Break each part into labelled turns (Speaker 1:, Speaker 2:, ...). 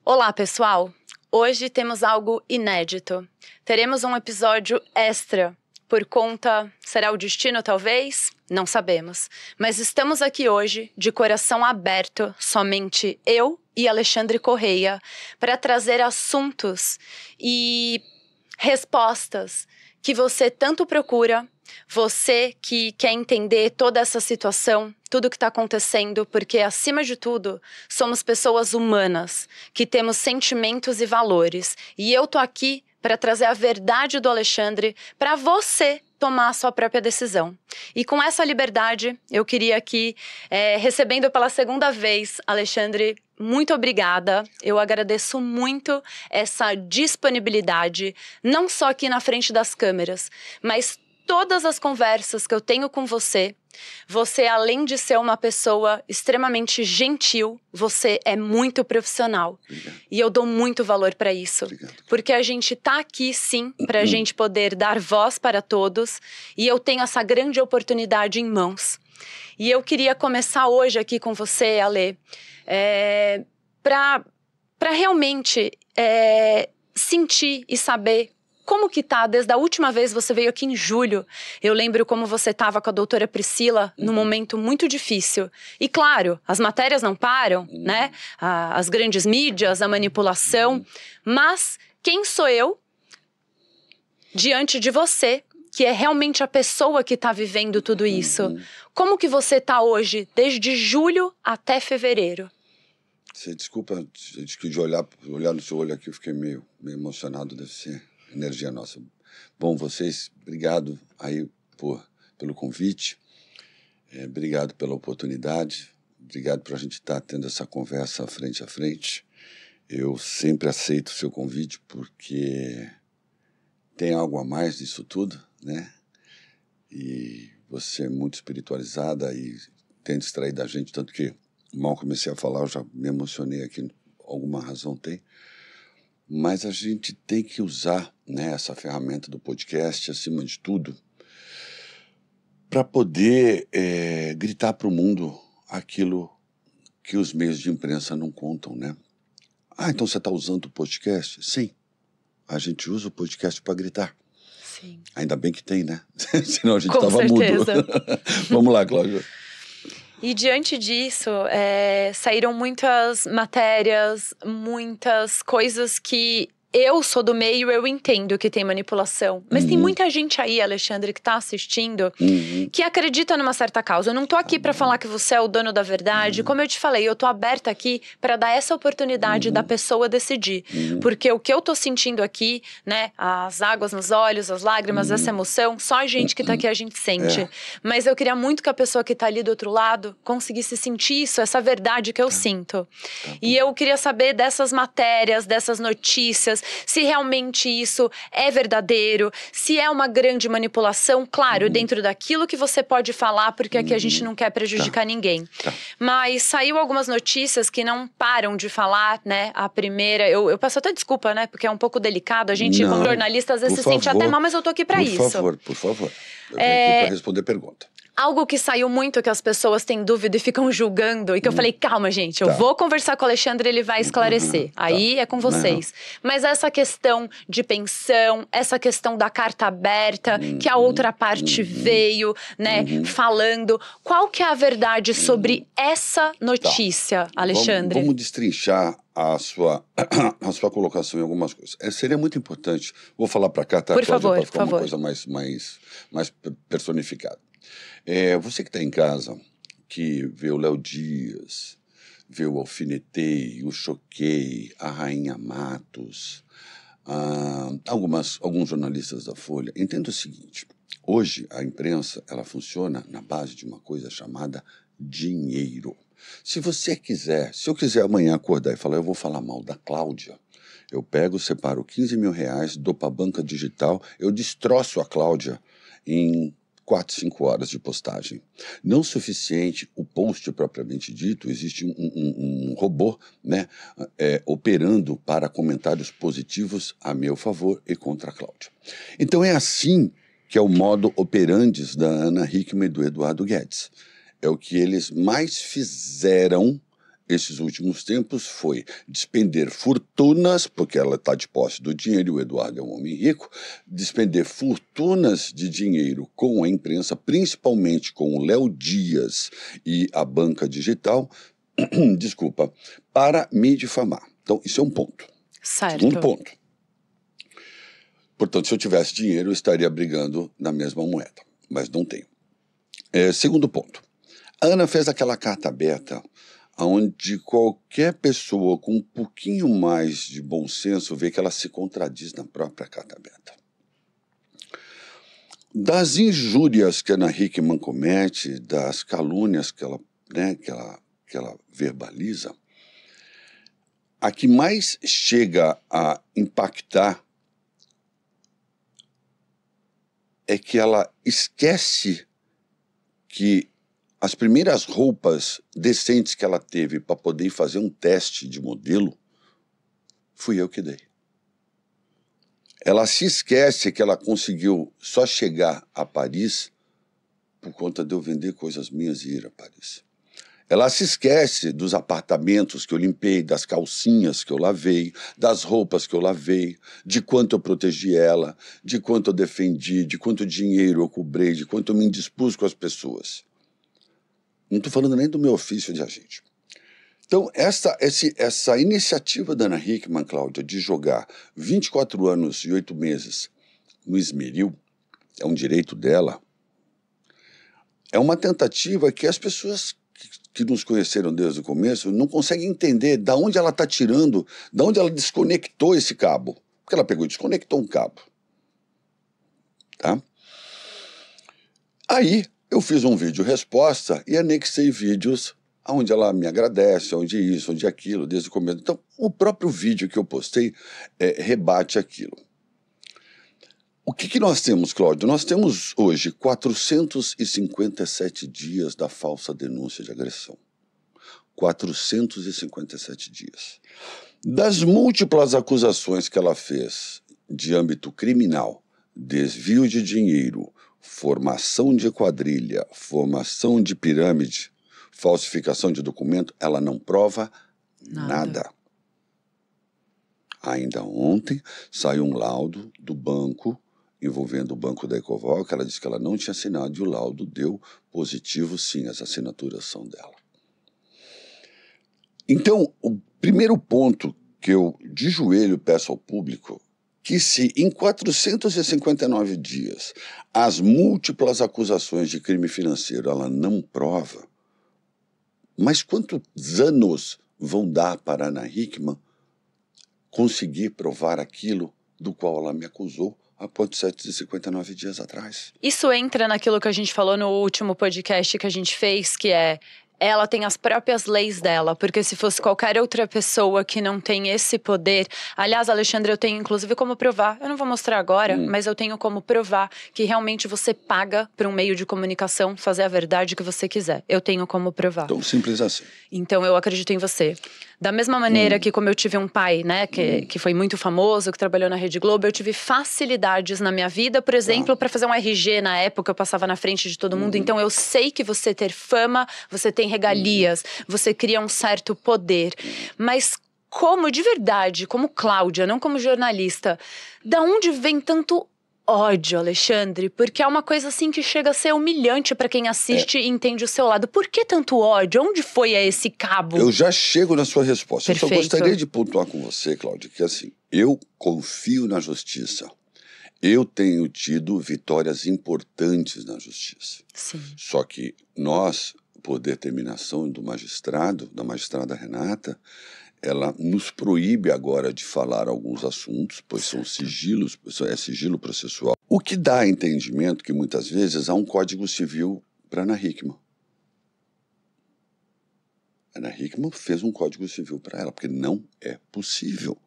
Speaker 1: Olá, pessoal! Hoje temos algo inédito. Teremos um episódio extra. Por conta, será o destino talvez? Não sabemos. Mas estamos aqui hoje, de coração aberto, somente eu e Alexandre Correia, para trazer assuntos e respostas que você tanto procura, você que quer entender toda essa situação, tudo que está acontecendo, porque, acima de tudo, somos pessoas humanas, que temos sentimentos e valores. E eu tô aqui para trazer a verdade do Alexandre para você tomar a sua própria decisão. E com essa liberdade, eu queria aqui, recebendo pela segunda vez, Alexandre, muito obrigada. Eu agradeço muito essa disponibilidade, não só aqui na frente das câmeras, mas todas as conversas que eu tenho com você, além de ser uma pessoa extremamente gentil, você é muito profissional.
Speaker 2: Obrigado.
Speaker 1: E eu dou muito valor para isso.
Speaker 2: Obrigado. Porque
Speaker 1: a gente tá aqui, sim, para a gente poder dar voz para todos. E eu tenho essa grande oportunidade em mãos. E eu queria começar hoje aqui com você, Ale, para realmente sentir e saber como que tá, desde a última vez você veio aqui em julho. Eu lembro como você estava com a doutora Priscila num momento muito difícil. E claro, as matérias não param, né? As grandes mídias, a manipulação. Mas quem sou eu diante de você, que é realmente a pessoa que está vivendo tudo isso? Como que você tá hoje, desde julho até fevereiro?
Speaker 2: Você desculpa, de olhar no seu olho aqui, eu fiquei meio emocionado, deve ser energia nossa. Bom, vocês, obrigado aí pelo convite, obrigado pela oportunidade, obrigado por a gente estar tendo essa conversa frente a frente. Eu sempre aceito o seu convite porque tem algo a mais disso tudo, né? E você é muito espiritualizada e tem distraído a gente, tanto que mal comecei a falar, eu já me emocionei aqui, alguma razão tem. Mas a gente tem que usar, né, essa ferramenta do podcast, acima de tudo, para poder gritar para o mundo aquilo que os meios de imprensa não contam, né? Ah, então você está usando o podcast? Sim, a gente usa o podcast para gritar.
Speaker 1: Sim.
Speaker 2: Ainda bem que tem, né? Senão a gente
Speaker 1: Com
Speaker 2: estava mudo. Vamos lá, Cláudia.
Speaker 1: E diante disso, saíram muitas matérias, muitas coisas que eu sou do meio, eu entendo que tem manipulação. Mas tem muita gente aí, Alexandre, que tá assistindo, que acredita numa certa causa. Eu não tô aqui para falar que você é o dono da verdade. Como eu te falei, eu tô aberta aqui para dar essa oportunidade da pessoa decidir. Porque o que eu tô sentindo aqui, né, as águas nos olhos, as lágrimas, essa emoção, só a gente que tá aqui a gente sente. Mas eu queria muito que a pessoa que tá ali do outro lado conseguisse sentir isso, essa verdade que eu sinto. E eu queria saber dessas matérias, dessas notícias, se realmente isso é verdadeiro, se é uma grande manipulação, claro, dentro daquilo que você pode falar, porque aqui a gente não quer prejudicar ninguém. Mas saiu algumas notícias que não param de falar, né? A primeira, eu peço até desculpa, né? Porque é um pouco delicado, a gente como jornalista às vezes se sente até mal, mas eu tô aqui pra isso.
Speaker 2: Por favor, eu venho aqui pra responder pergunta.
Speaker 1: Algo que saiu muito, que as pessoas têm dúvida e ficam julgando, e que eu falei, calma, gente, eu vou conversar com o Alexandre, ele vai esclarecer. Aí é com vocês. Mas essa questão de pensão, essa questão da carta aberta, que a outra parte veio, né, falando. Qual que é a verdade sobre essa notícia, Alexandre?
Speaker 2: Vamos destrinchar a sua colocação em algumas coisas. Seria muito importante, vou falar para cá, tá,
Speaker 1: por
Speaker 2: Cláudia,
Speaker 1: favor,
Speaker 2: para ficar uma coisa mais personificada. Você que está em casa, que vê o Léo Dias, vê o Alfinetei, o Choquei, a Rainha Matos, alguns jornalistas da Folha, entenda o seguinte: hoje a imprensa ela funciona na base de uma coisa chamada dinheiro. Se eu quiser amanhã acordar e falar, eu vou falar mal da Cláudia, eu pego, separo 15 mil reais, dou para a banca digital, eu destroço a Cláudia em 4, 5 horas de postagem. Não suficiente o post propriamente dito, existe um robô, né, operando para comentários positivos a meu favor e contra a Cláudia. Então é assim que é o modo operandi da Ana Hickman e do Eduardo Guedes. É o que eles mais fizeram esses últimos tempos foi despender fortunas, porque ela está de posse do dinheiro, e o Eduardo é um homem rico, despender fortunas de dinheiro com a imprensa, principalmente com o Léo Dias e a banca digital, desculpa, para me difamar. Então, isso é um ponto.
Speaker 1: Certo.
Speaker 2: Segundo ponto. Portanto, se eu tivesse dinheiro, eu estaria brigando na mesma moeda, mas não tenho. Segundo ponto. A Ana fez aquela carta aberta onde qualquer pessoa com um pouquinho mais de bom senso vê que ela se contradiz na própria carta aberta. Das injúrias que a Ana Hickman comete, das calúnias que ela verbaliza, a que mais chega a impactar é que ela esquece que as primeiras roupas decentes que ela teve para poder fazer um teste de modelo, fui eu que dei. Ela se esquece que ela conseguiu só chegar a Paris por conta de eu vender coisas minhas e ir a Paris. Ela se esquece dos apartamentos que eu limpei, das calcinhas que eu lavei, das roupas que eu lavei, de quanto eu protegi ela, de quanto eu defendi, de quanto dinheiro eu cobrei, de quanto eu me indispus com as pessoas. Não estou falando nem do meu ofício de agente. Então, essa iniciativa da Ana Hickman, Cláudia, de jogar 24 anos e 8 meses no esmeril, é um direito dela, é uma tentativa que as pessoas que nos conheceram desde o começo não conseguem entender de onde ela está tirando, de onde ela desconectou esse cabo. Porque ela pegou e desconectou um cabo. Tá? Aí, eu fiz um vídeo resposta e anexei vídeos onde ela me agradece, onde isso, onde aquilo, desde o começo. Então, o próprio vídeo que eu postei rebate aquilo. O que nós temos, Cláudio? Nós temos hoje 457 dias da falsa denúncia de agressão. 457 dias. Das múltiplas acusações que ela fez de âmbito criminal, desvio de dinheiro, formação de quadrilha, formação de pirâmide, falsificação de documento, ela não prova nada. Ainda ontem saiu um laudo do banco, envolvendo o banco da Ecoval, que ela disse que ela não tinha assinado e o laudo deu positivo, sim, as assinaturas são dela. Então, o primeiro ponto que eu de joelho peço ao público, que se em 459 dias as múltiplas acusações de crime financeiro ela não prova, mas quantos anos vão dar para a Ana Hickman conseguir provar aquilo do qual ela me acusou há 459 dias atrás?
Speaker 1: Isso entra naquilo que a gente falou no último podcast que a gente fez, que é ela tem as próprias leis dela, porque se fosse qualquer outra pessoa que não tem esse poder... Aliás, Alexandre, eu tenho inclusive como provar, eu não vou mostrar agora, mas eu tenho como provar que realmente você paga para um meio de comunicação fazer a verdade que você quiser. Eu tenho como provar.
Speaker 2: Tão simples assim.
Speaker 1: Então, eu acredito em você. Da mesma maneira que como eu tive um pai, né, que foi muito famoso, que trabalhou na Rede Globo, eu tive facilidades na minha vida, por exemplo, para fazer um RG na época, eu passava na frente de todo mundo. Então, eu sei que você ter fama, você tem regalias, você cria um certo poder. Mas como, de verdade, como Cláudia, não como jornalista, da onde vem tanto ódio, Alexandre? Porque é uma coisa assim que chega a ser humilhante para quem assiste e entende o seu lado. Por que tanto ódio? Onde foi esse cabo?
Speaker 2: Eu já chego na sua resposta.
Speaker 1: Perfeito.
Speaker 2: Eu só gostaria de pontuar com você, Cláudia, que assim, eu confio na justiça. Eu tenho tido vitórias importantes na justiça.
Speaker 1: Sim.
Speaker 2: Só que nós, por determinação do magistrado, da magistrada Renata, ela nos proíbe agora de falar alguns assuntos, pois são sigilos, é sigilo processual. O que dá a entendimento que muitas vezes há um código civil para Ana Hickman. Ana Hickman fez um código civil para ela, porque não é possível.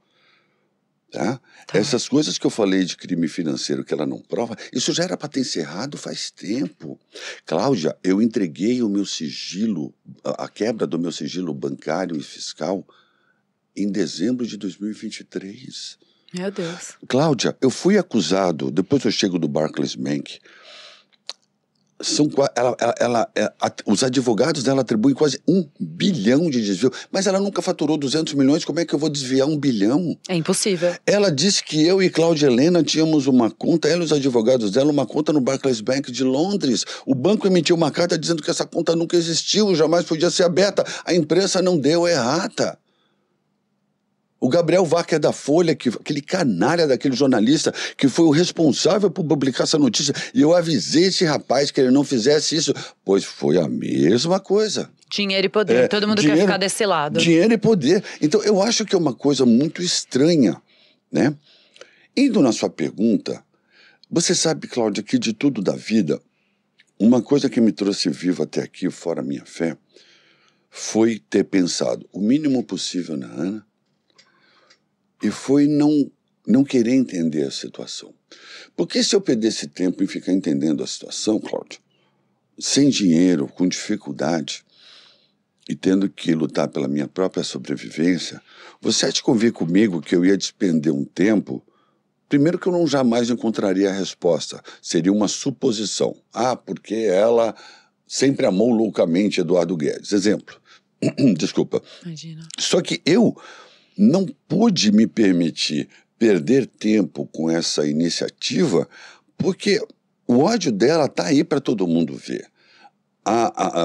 Speaker 2: Tá? Essas coisas que eu falei de crime financeiro que ela não prova, isso já era para ter encerrado faz tempo. Cláudia, eu entreguei o meu sigilo, a quebra do meu sigilo bancário e fiscal em dezembro de 2023.
Speaker 1: Meu Deus. 。
Speaker 2: Cláudia, eu fui acusado, depois eu chego do Barclays Bank, eu fui acusado, 。 ,
Speaker 1: Meu Deus. 。 .
Speaker 2: depois eu chego do Barclays Bank, 。 , eu fui acusado, depois eu chego do Barclays Bank, os advogados dela atribuem quase 1 bilhão de desvio. Mas ela nunca faturou 200 milhões, como é que eu vou desviar 1 bilhão?
Speaker 1: É impossível.
Speaker 2: Ela disse que eu e Cláudia Helena tínhamos uma conta, ela e os advogados dela, uma conta no Barclays Bank de Londres. O banco emitiu uma carta dizendo que essa conta nunca existiu, jamais podia ser aberta. A imprensa não deu errata. O Gabriel Wacker da Folha, aquele canalha daquele jornalista que foi o responsável por publicar essa notícia, e eu avisei esse rapaz que ele não fizesse isso, pois foi a mesma coisa.
Speaker 1: Dinheiro e poder, todo mundo quer ficar desse lado.
Speaker 2: Dinheiro e poder. Então eu acho que é uma coisa muito estranha, né? Indo na sua pergunta, você sabe, Cláudia, que de tudo da vida, uma coisa que me trouxe vivo até aqui, fora a minha fé, foi ter pensado o mínimo possível na Ana, e foi não querer entender a situação. Porque se eu perdesse tempo em ficar entendendo a situação, Cláudio, sem dinheiro, com dificuldade, e tendo que lutar pela minha própria sobrevivência, você há de convir comigo que eu ia despender um tempo, primeiro que eu não jamais encontraria a resposta, seria uma suposição. Porque ela sempre amou loucamente Eduardo Guedes. Exemplo. Desculpa.
Speaker 1: Imagina.
Speaker 2: Só que eu não pude me permitir perder tempo com essa iniciativa, porque o ódio dela está aí para todo mundo ver.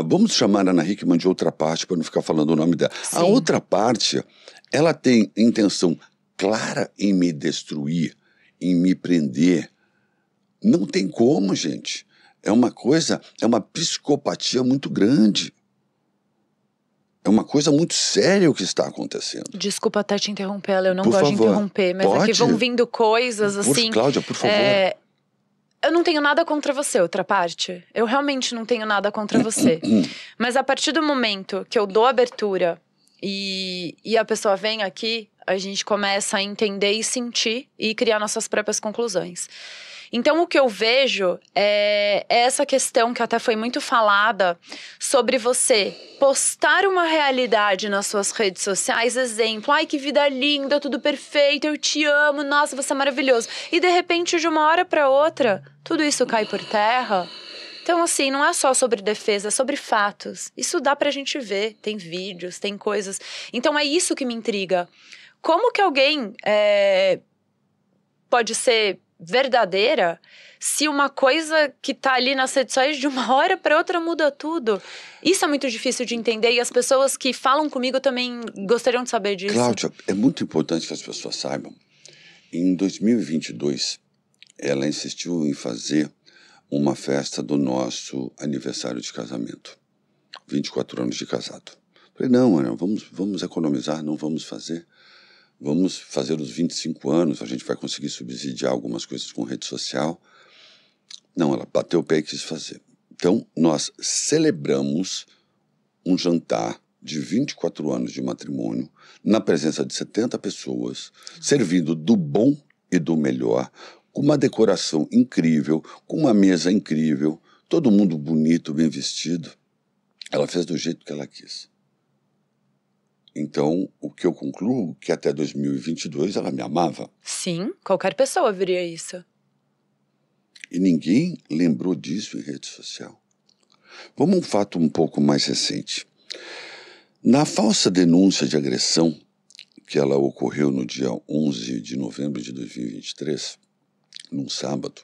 Speaker 2: Vamos chamar a Ana Hickman de outra parte, para não ficar falando o nome dela.
Speaker 1: Sim.
Speaker 2: A outra parte, ela tem intenção clara em me destruir, em me prender. Não tem como, gente. É uma psicopatia muito grande. É uma coisa muito séria o que está acontecendo.
Speaker 1: Desculpa até te interromper, Ela, eu não
Speaker 2: Por
Speaker 1: gosto
Speaker 2: favor.
Speaker 1: de interromper, mas
Speaker 2: Pode?
Speaker 1: aqui vão vindo coisas assim...
Speaker 2: Cláudia, por favor.
Speaker 1: Eu não tenho nada contra você, outra parte. Eu realmente não tenho nada contra você. Mas a partir do momento que eu dou abertura e a pessoa vem aqui, a gente começa a entender e sentir e criar nossas próprias conclusões. Então, o que eu vejo é essa questão que até foi muito falada sobre você postar uma realidade nas suas redes sociais, exemplo, ai, que vida linda, tudo perfeito, eu te amo, nossa, você é maravilhoso. E, de repente, de uma hora para outra, tudo isso cai por terra. Então, assim, não é só sobre defesa, é sobre fatos. Isso dá pra gente ver, tem vídeos, tem coisas. Então, é isso que me intriga. Como que alguém pode ser verdadeira se uma coisa que tá ali nas redes sociais de uma hora para outra muda tudo? Isso é muito difícil de entender e as pessoas que falam comigo também gostariam de saber disso.
Speaker 2: Cláudia, é muito importante que as pessoas saibam. Em 2022, ela insistiu em fazer uma festa do nosso aniversário de casamento. 24 anos de casado. Falei, não, Ana, vamos economizar, não vamos fazer. Vamos fazer os 25 anos, a gente vai conseguir subsidiar algumas coisas com rede social. Não, ela bateu o pé e quis fazer. Então, nós celebramos um jantar de 24 anos de matrimônio, na presença de 70 pessoas, servindo do bom e do melhor, com uma decoração incrível, com uma mesa incrível, todo mundo bonito, bem vestido. Ela fez do jeito que ela quis. Então, o que eu concluo é que até 2022 ela me amava.
Speaker 1: Sim, qualquer pessoa viria isso.
Speaker 2: E ninguém lembrou disso em rede social. Vamos a um fato um pouco mais recente. Na falsa denúncia de agressão, que ela ocorreu no dia 11 de novembro de 2023, num sábado,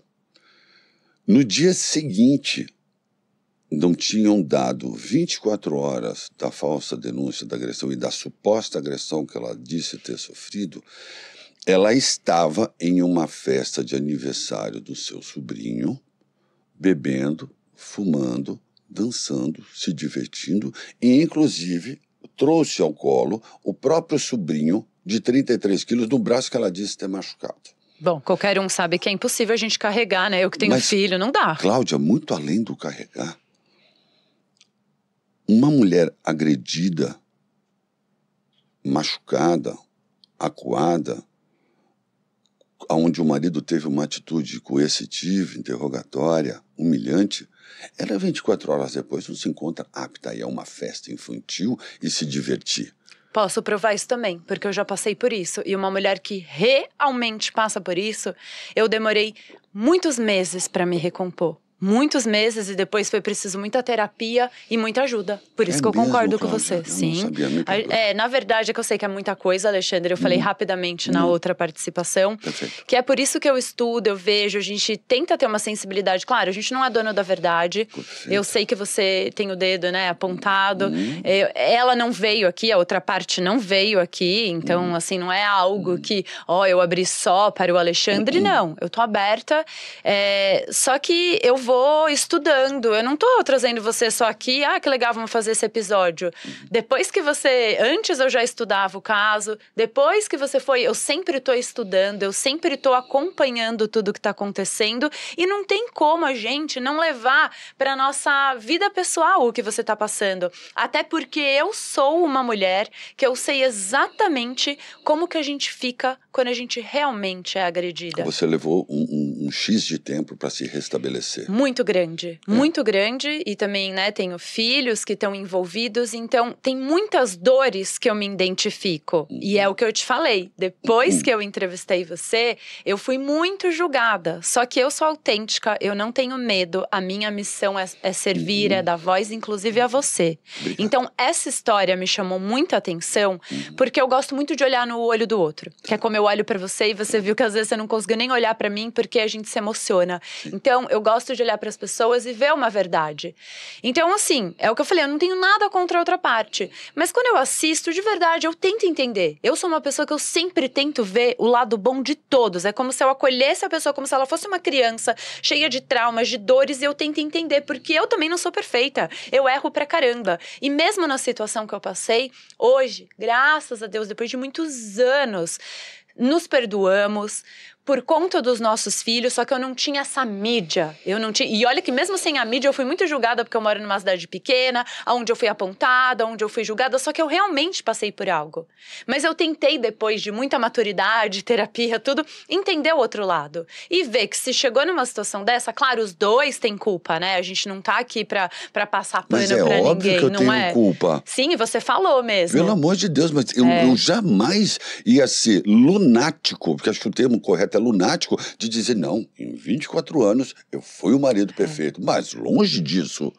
Speaker 2: no dia seguinte, não tinham dado 24 horas da falsa denúncia da agressão e da suposta agressão que ela disse ter sofrido, ela estava em uma festa de aniversário do seu sobrinho, bebendo, fumando, dançando, se divertindo e, inclusive, trouxe ao colo o próprio sobrinho de 33 quilos no braço que ela disse ter machucado.
Speaker 1: Bom, qualquer um sabe que é impossível a gente carregar, né? Eu que tenho filho, não dá.
Speaker 2: Cláudia, muito além do carregar, uma mulher agredida, machucada, acuada, onde o marido teve uma atitude coercitiva, interrogatória, humilhante, ela 24 horas depois não se encontra apta a ir a uma festa infantil e se divertir.
Speaker 1: Posso provar isso também, porque eu já passei por isso. E uma mulher que realmente passa por isso, eu demorei muitos meses para me recompor. muitos meses e depois foi preciso muita terapia e muita ajuda. Por isso que eu
Speaker 2: mesmo,
Speaker 1: concordo com
Speaker 2: Cláudia?
Speaker 1: você.
Speaker 2: Eu
Speaker 1: Sim.
Speaker 2: não sabia, me perdoa.
Speaker 1: Na verdade é que eu sei que é muita coisa, Alexandre. Eu falei rapidamente na outra participação.
Speaker 2: Perfeito.
Speaker 1: Que é por isso que eu estudo, eu vejo, a gente tenta ter uma sensibilidade. Claro, a gente não é dono da verdade.
Speaker 2: Perfeito.
Speaker 1: Eu sei que você tem o dedo, né, apontado. Ela não veio aqui, a outra parte não veio aqui. Então, assim, não é algo que, eu abri só para o Alexandre. Não, eu tô aberta. Só que eu vou estudando. Eu não tô trazendo você só aqui. Ah, que legal, vamos fazer esse episódio. Depois que você... Antes eu já estudava o caso. Depois que você foi... Eu sempre tô estudando. Eu sempre tô acompanhando tudo que tá acontecendo. E não tem como a gente não levar pra nossa vida pessoal o que você tá passando. Até porque eu sou uma mulher que eu sei exatamente como que a gente fica quando a gente realmente é agredida.
Speaker 2: Você levou um X de tempo para se restabelecer.
Speaker 1: Muito grande, muito grande. E também, né, tenho filhos que estão envolvidos. Então, tem muitas dores que eu me identifico. E é o que eu te falei. Depois que eu entrevistei você, eu fui muito julgada. Só que eu sou autêntica, eu não tenho medo. A minha missão é servir, é dar voz, inclusive a você.
Speaker 2: Obrigado.
Speaker 1: Então, essa história me chamou muita atenção, porque eu gosto muito de olhar no olho do outro. Que é como eu olho pra você e você viu que às vezes você não conseguiu nem olhar pra mim porque a gente se emociona. Então, eu gosto de olhar pras pessoas e ver uma verdade. Então, assim, é o que eu falei, eu não tenho nada contra a outra parte. Mas quando eu assisto, de verdade, eu tento entender. Eu sou uma pessoa que eu sempre tento ver o lado bom de todos. É como se eu acolhesse a pessoa como se ela fosse uma criança cheia de traumas, de dores, e eu tento entender, porque eu também não sou perfeita. Eu erro pra caramba. E mesmo na situação que eu passei, hoje, graças a Deus, depois de muitos anos, nos perdoamos por conta dos nossos filhos, só que eu não tinha essa mídia. Eu não tinha... E olha que mesmo sem a mídia eu fui muito julgada porque eu moro numa cidade pequena, onde eu fui apontada, onde eu fui julgada, só que eu realmente passei por algo. Mas eu tentei, depois de muita maturidade, terapia, tudo, entender o outro lado. E ver que se chegou numa situação dessa, claro, os dois têm culpa, né? A gente não tá aqui pra passar pano pra ninguém, não é?
Speaker 2: Mas é óbvio que eu tenho culpa.
Speaker 1: Sim, você falou mesmo.
Speaker 2: Pelo amor de Deus, mas eu jamais ia ser lunático, porque acho que o termo correto é lunático, de dizer, não, em 24 anos eu fui o marido perfeito. Mas longe disso,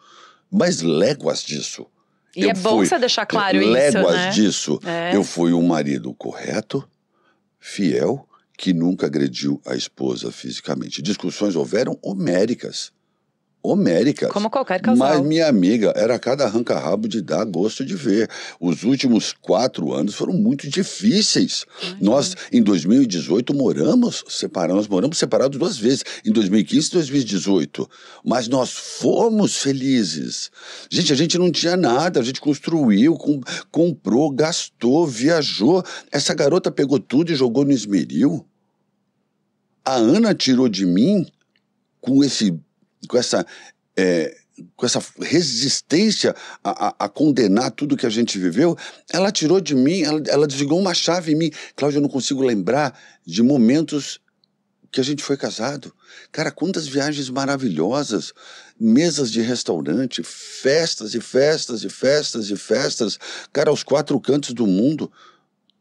Speaker 2: mas léguas disso.
Speaker 1: E é bom você deixar claro isso, né?
Speaker 2: Léguas disso. Eu fui um marido correto, fiel, que nunca agrediu a esposa fisicamente. Discussões houveram homéricas.
Speaker 1: Como qualquer casal.
Speaker 2: Mas minha amiga, era cada arranca-rabo de dar gosto de ver. Os últimos 4 anos foram muito difíceis. Nós, em 2018, moramos separados 2 vezes. Em 2015 e 2018. Mas nós fomos felizes. Gente, a gente não tinha nada. A gente construiu, comprou, gastou, viajou. Essa garota pegou tudo e jogou no esmeril. A Ana tirou de mim com essa resistência a condenar tudo que a gente viveu. Ela tirou de mim, ela desligou uma chave em mim. Cláudia, eu não consigo lembrar de momentos que a gente foi casado. Cara, quantas viagens maravilhosas, mesas de restaurante, festas e festas e festas e festas, cara, aos 4 cantos do mundo.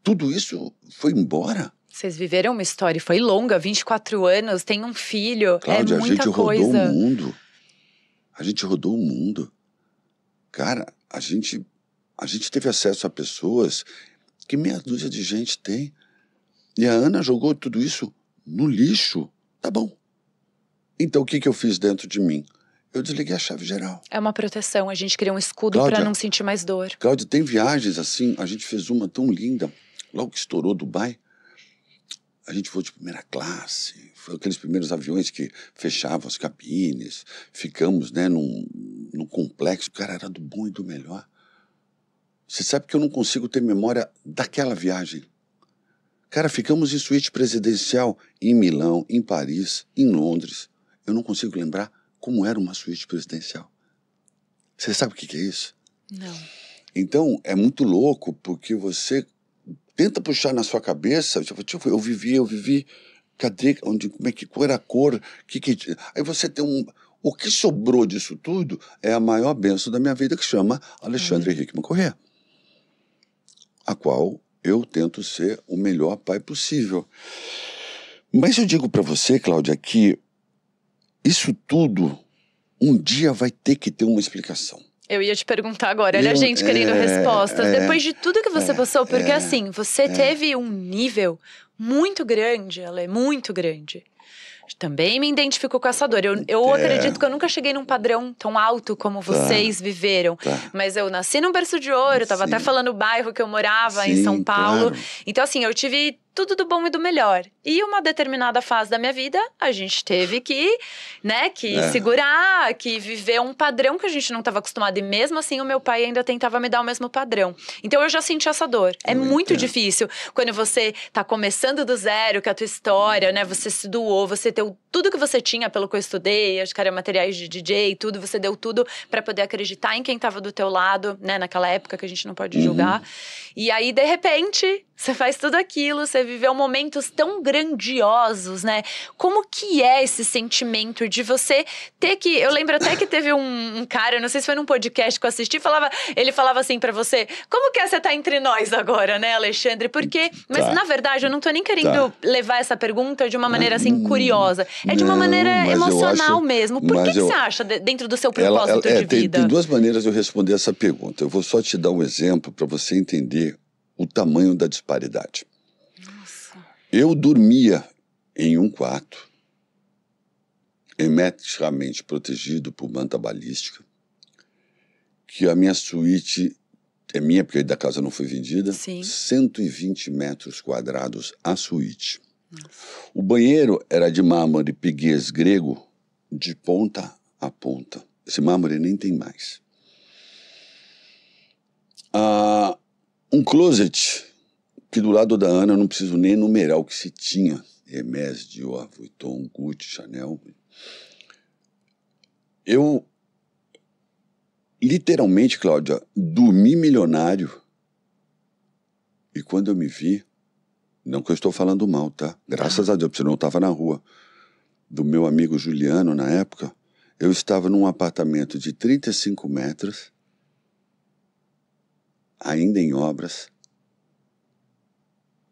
Speaker 2: Tudo isso foi embora.
Speaker 1: Vocês viveram uma história, foi longa, 24 anos, tem um filho,
Speaker 2: Cláudia,
Speaker 1: é muita coisa.
Speaker 2: A gente rodou o mundo. A gente rodou o mundo. Cara, a gente teve acesso a pessoas que meia dúzia de gente tem. E a Ana jogou tudo isso no lixo. Tá bom. Então o que eu fiz dentro de mim? Eu desliguei a chave geral.
Speaker 1: É uma proteção, a gente cria um escudo para não sentir mais dor.
Speaker 2: Cláudia, tem viagens assim, a gente fez uma tão linda, logo que estourou Dubai. A gente foi de primeira classe, foi aqueles primeiros aviões que fechavam as cabines, ficamos, né, num complexo, cara, era do bom e do melhor. Você sabe que eu não consigo ter memória daquela viagem. Cara, ficamos em suíte presidencial em Milão, em Paris, em Londres. Eu não consigo lembrar como era uma suíte presidencial. Você sabe o que é isso?
Speaker 1: Não.
Speaker 2: Então, é muito louco, porque você tenta puxar na sua cabeça, tipo, eu vivi, cadê, qual era a cor, aí você tem o que sobrou disso tudo é a maior bênção da minha vida, que chama Alexandre Hickman Corrêa, a qual eu tento ser o melhor pai possível. Mas eu digo para você, Cláudia, que isso tudo um dia vai ter que ter uma explicação.
Speaker 1: Eu ia te perguntar agora, olha a gente querendo respostas. Depois de tudo que você passou, porque assim, você teve um nível muito grande, ela é muito grande. Também me identifico com essa dor. Eu acredito que eu nunca cheguei num padrão tão alto como vocês viveram. Mas eu nasci num berço de ouro, tava até falando o bairro que eu morava em São Paulo.
Speaker 2: Claro.
Speaker 1: Então assim, eu tive tudo do bom e do melhor. E uma determinada fase da minha vida, a gente teve que, né, segurar, que viver um padrão que a gente não estava acostumado. E mesmo assim, o meu pai ainda tentava me dar o mesmo padrão. Então eu já senti essa dor. É muito difícil quando você tá começando do zero, que a tua história, né, você se doou, você deu tudo que você tinha pelo que eu estudei, acho que era materiais de DJ, tudo, você deu tudo para poder acreditar em quem tava do teu lado, né, naquela época que a gente não pode julgar. E aí, de repente, você faz tudo aquilo, você viveu momentos tão grandiosos, né? Como que é esse sentimento de você ter que... Eu lembro até que teve um cara, não sei se foi num podcast que eu assisti, ele falava assim pra você, como que é você estar entre nós agora, né, Alexandre? Porque... Mas, na verdade, eu não tô nem querendo levar essa pergunta de uma maneira, assim, curiosa. É de uma maneira emocional mesmo. Por que você acha, dentro do seu propósito de vida?
Speaker 2: Tem duas maneiras de eu responder essa pergunta. Eu vou só te dar um exemplo para você entender o tamanho da disparidade.
Speaker 1: Nossa.
Speaker 2: Eu dormia em um quarto, hermeticamente protegido por manta balística, que a minha suíte é minha, porque da casa não foi vendida, 120 metros quadrados a suíte. Nossa. O banheiro era de mármore piguês grego, de ponta a ponta. Esse mármore nem tem mais. Um closet que do lado da Ana eu não preciso nem enumerar o que se tinha. Hermès, Dior, Vuitton, Gucci, Chanel. Eu, literalmente, Cláudia, dormi milionário. E quando eu me vi, não que eu estou falando mal, tá? Graças a Deus, porque senão eu estava na rua. Do meu amigo Juliano, na época, eu estava num apartamento de 35 metros, ainda em obras,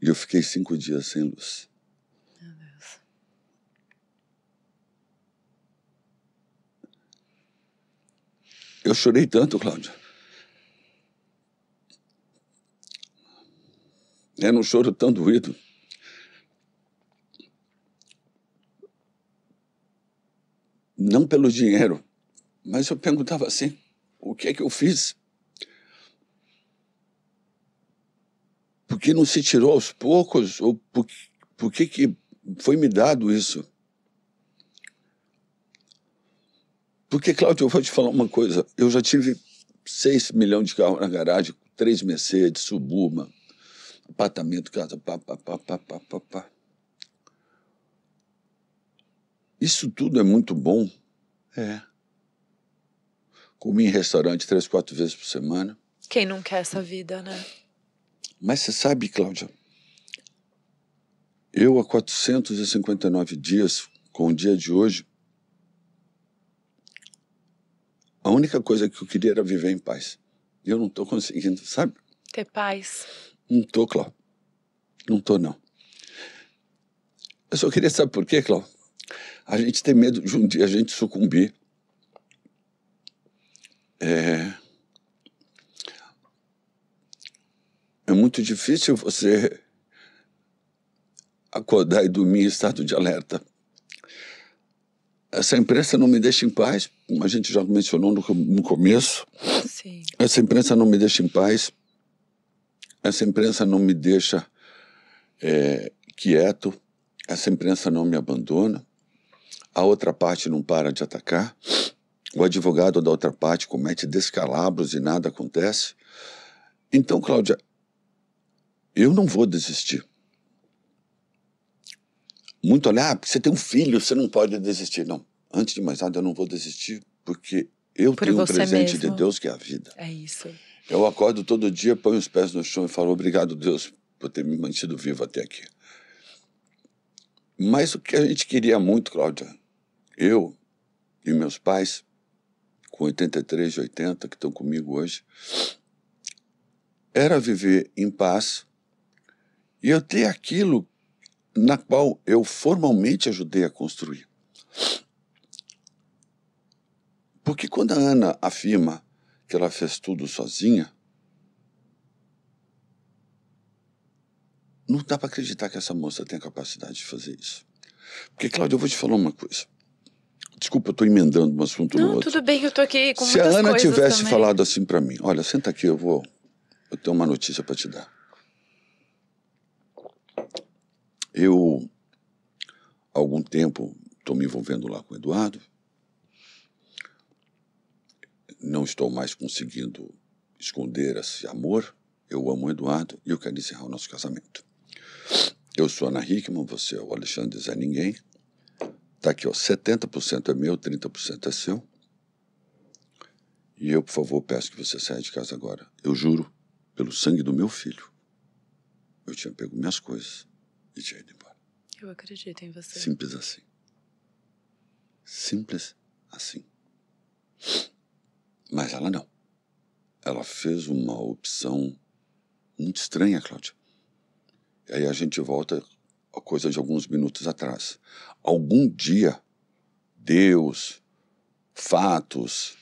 Speaker 2: e eu fiquei 5 dias sem luz.
Speaker 1: Meu Deus.
Speaker 2: Eu chorei tanto, Cláudia. Era um choro tão doído. Não pelo dinheiro, mas eu perguntava assim, o que é que eu fiz? Por que não se tirou aos poucos? Ou por que foi me dado isso? Porque, Cláudio, eu vou te falar uma coisa. Eu já tive 6 milhões de carros na garagem, 3 Mercedes, Suburban, apartamento, casa, pá. Isso tudo é muito bom. É. Comi em restaurante 3, 4 vezes por semana.
Speaker 1: Quem não quer essa vida, né?
Speaker 2: Mas você sabe, Cláudia, eu há 459 dias, com o dia de hoje, a única coisa que eu queria era viver em paz. E eu não estou conseguindo, sabe?
Speaker 1: Ter paz.
Speaker 2: Não estou, Cláudia. Não estou, não. Eu só queria saber por quê, Cláudia? A gente tem medo de um dia a gente sucumbir. É muito difícil você acordar e dormir em estado de alerta. Essa imprensa não me deixa em paz, como a gente já mencionou no começo.
Speaker 1: Sim.
Speaker 2: Essa imprensa não me deixa em paz. Essa imprensa não me deixa quieto. Essa imprensa não me abandona. A outra parte não para de atacar. O advogado da outra parte comete descalabros e nada acontece. Então, Cláudia, eu não vou desistir. Muito olhar, porque você tem um filho, você não pode desistir. Não, antes de mais nada, eu não vou desistir, porque eu tenho um presente de Deus que é a vida.
Speaker 1: É isso.
Speaker 2: Eu acordo todo dia, ponho os pés no chão e falo, obrigado, Deus, por ter me mantido vivo até aqui. Mas o que a gente queria muito, Cláudia, eu e meus pais, com 83 e 80, que estão comigo hoje, era viver em paz e eu ter aquilo na qual eu formalmente ajudei a construir. Porque quando a Ana afirma que ela fez tudo sozinha, não dá para acreditar que essa moça tem a capacidade de fazer isso. Porque, Cláudia, eu vou te falar uma coisa. Desculpa, eu estou emendando um assunto no
Speaker 1: Não,
Speaker 2: outro.
Speaker 1: tudo bem, eu tô aqui com
Speaker 2: Se a
Speaker 1: muitas
Speaker 2: Ana
Speaker 1: coisas
Speaker 2: tivesse
Speaker 1: também.
Speaker 2: falado assim para mim, olha, senta aqui, eu tenho uma notícia para te dar. Eu, há algum tempo, estou me envolvendo lá com o Eduardo. Não estou mais conseguindo esconder esse amor. Eu amo o Eduardo e eu quero encerrar o nosso casamento. Eu sou a Ana Hickman, você é o Alexandre Zé Ninguém. Tá aqui, ó, 70% é meu, 30% é seu. E eu, por favor, peço que você saia de casa agora. Eu juro, pelo sangue do meu filho, eu tinha pego minhas coisas e tinha ido embora.
Speaker 1: Eu acredito em você.
Speaker 2: Simples assim. Simples assim. Mas ela não. Ela fez uma opção muito estranha, Cláudia. E aí a gente volta a coisa de alguns minutos atrás. Algum dia, Deus, fatos,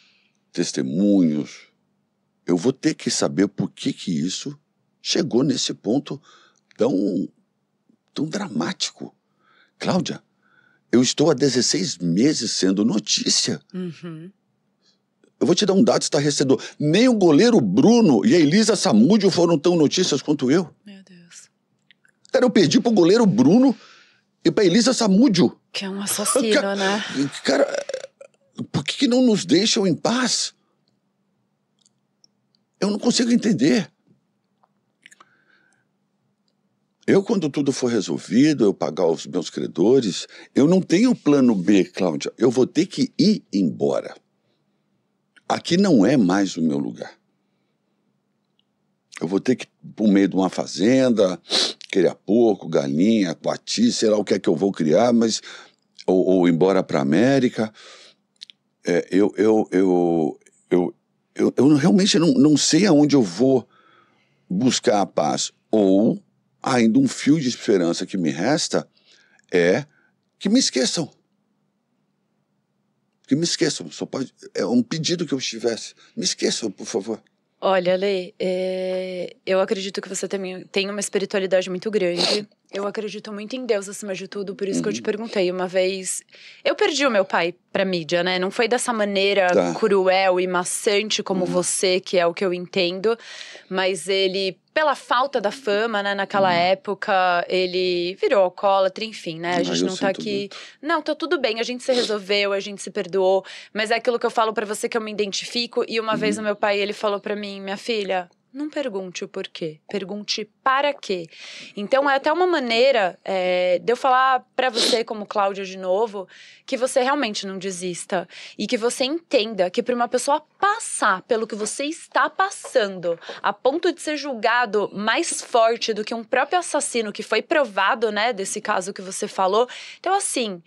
Speaker 2: testemunhos, eu vou ter que saber por que isso chegou nesse ponto tão dramático. Cláudia, eu estou há 16 meses sendo notícia.
Speaker 1: Uhum.
Speaker 2: Eu vou te dar um dado estarrecedor. Nem o goleiro Bruno e a Elisa Samúdio foram tão notícias quanto eu.
Speaker 1: Meu Deus.
Speaker 2: Cara, eu perdi pro goleiro Bruno e pra Elisa Samúdio.
Speaker 1: Que é um assassino, né?
Speaker 2: Cara, por que não nos deixam em paz? Eu não consigo entender. Eu, quando tudo for resolvido, eu pagar os meus credores, eu não tenho plano B, Cláudia. Eu vou ter que ir embora. Aqui não é mais o meu lugar. Eu vou ter que ir pro meio de uma fazenda, criar porco, galinha, coati, sei lá o que é que eu vou criar, mas ou embora para a América. Eu realmente não sei aonde eu vou buscar a paz. Ou ainda um fio de esperança que me resta é que me esqueçam. Que me esqueçam. Só pode, é um pedido que eu tivesse. Me esqueçam, por favor.
Speaker 1: Olha, Lê, eu acredito que você tem uma espiritualidade muito grande. Eu acredito muito em Deus acima de tudo, por isso que eu te perguntei. Uma vez, eu perdi o meu pai pra mídia, né? Não foi dessa maneira cruel e maçante como você, que é o que eu entendo. Mas ele, pela falta da fama, né? Naquela época, ele virou alcoólatra, enfim, né? A gente não tá aqui...
Speaker 2: Muito.
Speaker 1: Não, tá tudo bem, a gente se resolveu, a gente se perdoou. Mas é aquilo que eu falo pra você que eu me identifico. E uma vez o meu pai, ele falou pra mim, minha filha... Não pergunte o porquê, pergunte para quê. Então, é até uma maneira de eu falar para você, como Cláudia, de novo, que você realmente não desista. E que você entenda que para uma pessoa passar pelo que você está passando, a ponto de ser julgado mais forte do que um próprio assassino, que foi provado, né, desse caso que você falou. Então, assim,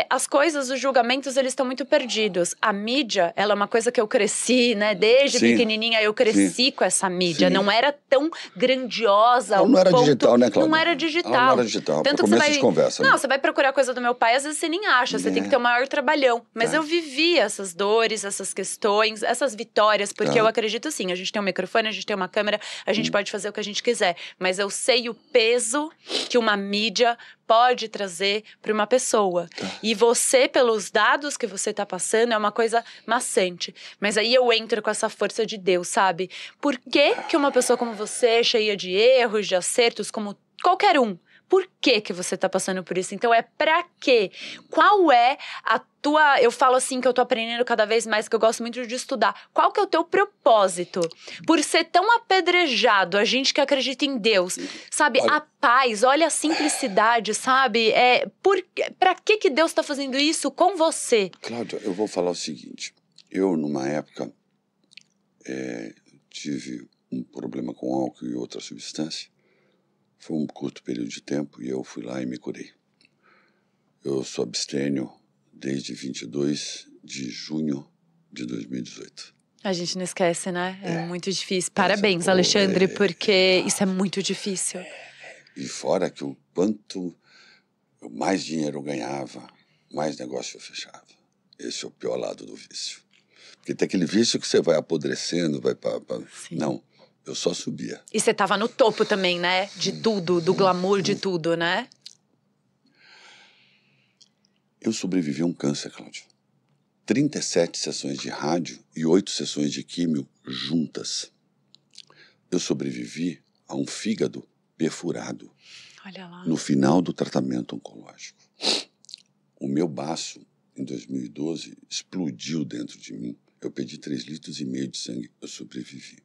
Speaker 1: as coisas, os julgamentos, eles estão muito perdidos. A mídia, ela é uma coisa que eu cresci, né, desde pequenininha eu cresci com essa mídia.
Speaker 2: Sim.
Speaker 1: Não era tão grandiosa.
Speaker 2: Não era digital, né, Cláudia?
Speaker 1: Não era digital.
Speaker 2: Ela não era digital,
Speaker 1: tanto
Speaker 2: para
Speaker 1: que você
Speaker 2: começo de conversa.
Speaker 1: Não,
Speaker 2: né?
Speaker 1: você vai procurar coisa do meu pai, às vezes você nem acha. Você tem que ter o maior trabalhão. Mas eu vivi essas dores, essas questões, essas vitórias, porque eu acredito assim, a gente tem um microfone, a gente tem uma câmera, a gente pode fazer o que a gente quiser. Mas eu sei o peso que uma mídia pode trazer para uma pessoa. E você, pelos dados que você tá passando, é uma coisa maçante. Mas aí eu entro com essa força de Deus, sabe? Por que uma pessoa como você, cheia de erros, de acertos, como qualquer um, por que você tá passando por isso? Então, pra quê? Qual é a tua... Eu falo assim que eu tô aprendendo cada vez mais, que eu gosto muito de estudar. Qual que é o teu propósito? Por ser tão apedrejado, a gente que acredita em Deus, sabe?
Speaker 2: Olha,
Speaker 1: a paz, olha a simplicidade, sabe? Pra que Deus tá fazendo isso com você?
Speaker 2: Cláudia, eu vou falar o seguinte. Eu, numa época, tive um problema com álcool e outra substância. Foi um curto período de tempo e eu fui lá e me curei. Eu sou abstêmio desde 22 de junho de 2018.
Speaker 1: A gente não esquece, né? É muito difícil. Parabéns, Alexandre, porque isso é muito difícil.
Speaker 2: E fora que o quanto mais dinheiro eu ganhava, mais negócio eu fechava. Esse é o pior lado do vício. Porque tem aquele vício que você vai apodrecendo, vai
Speaker 1: Sim.
Speaker 2: Não, eu só subia.
Speaker 1: E você tava no topo também, né? De tudo, do glamour de tudo, né?
Speaker 2: Eu sobrevivi a um câncer, Cláudio. 37 sessões de rádio e 8 sessões de químio juntas. Eu sobrevivi a um fígado perfurado.
Speaker 1: Olha lá.
Speaker 2: No final do tratamento oncológico. O meu baço, em 2012, explodiu dentro de mim. Eu perdi 3,5 litros de sangue. Eu sobrevivi.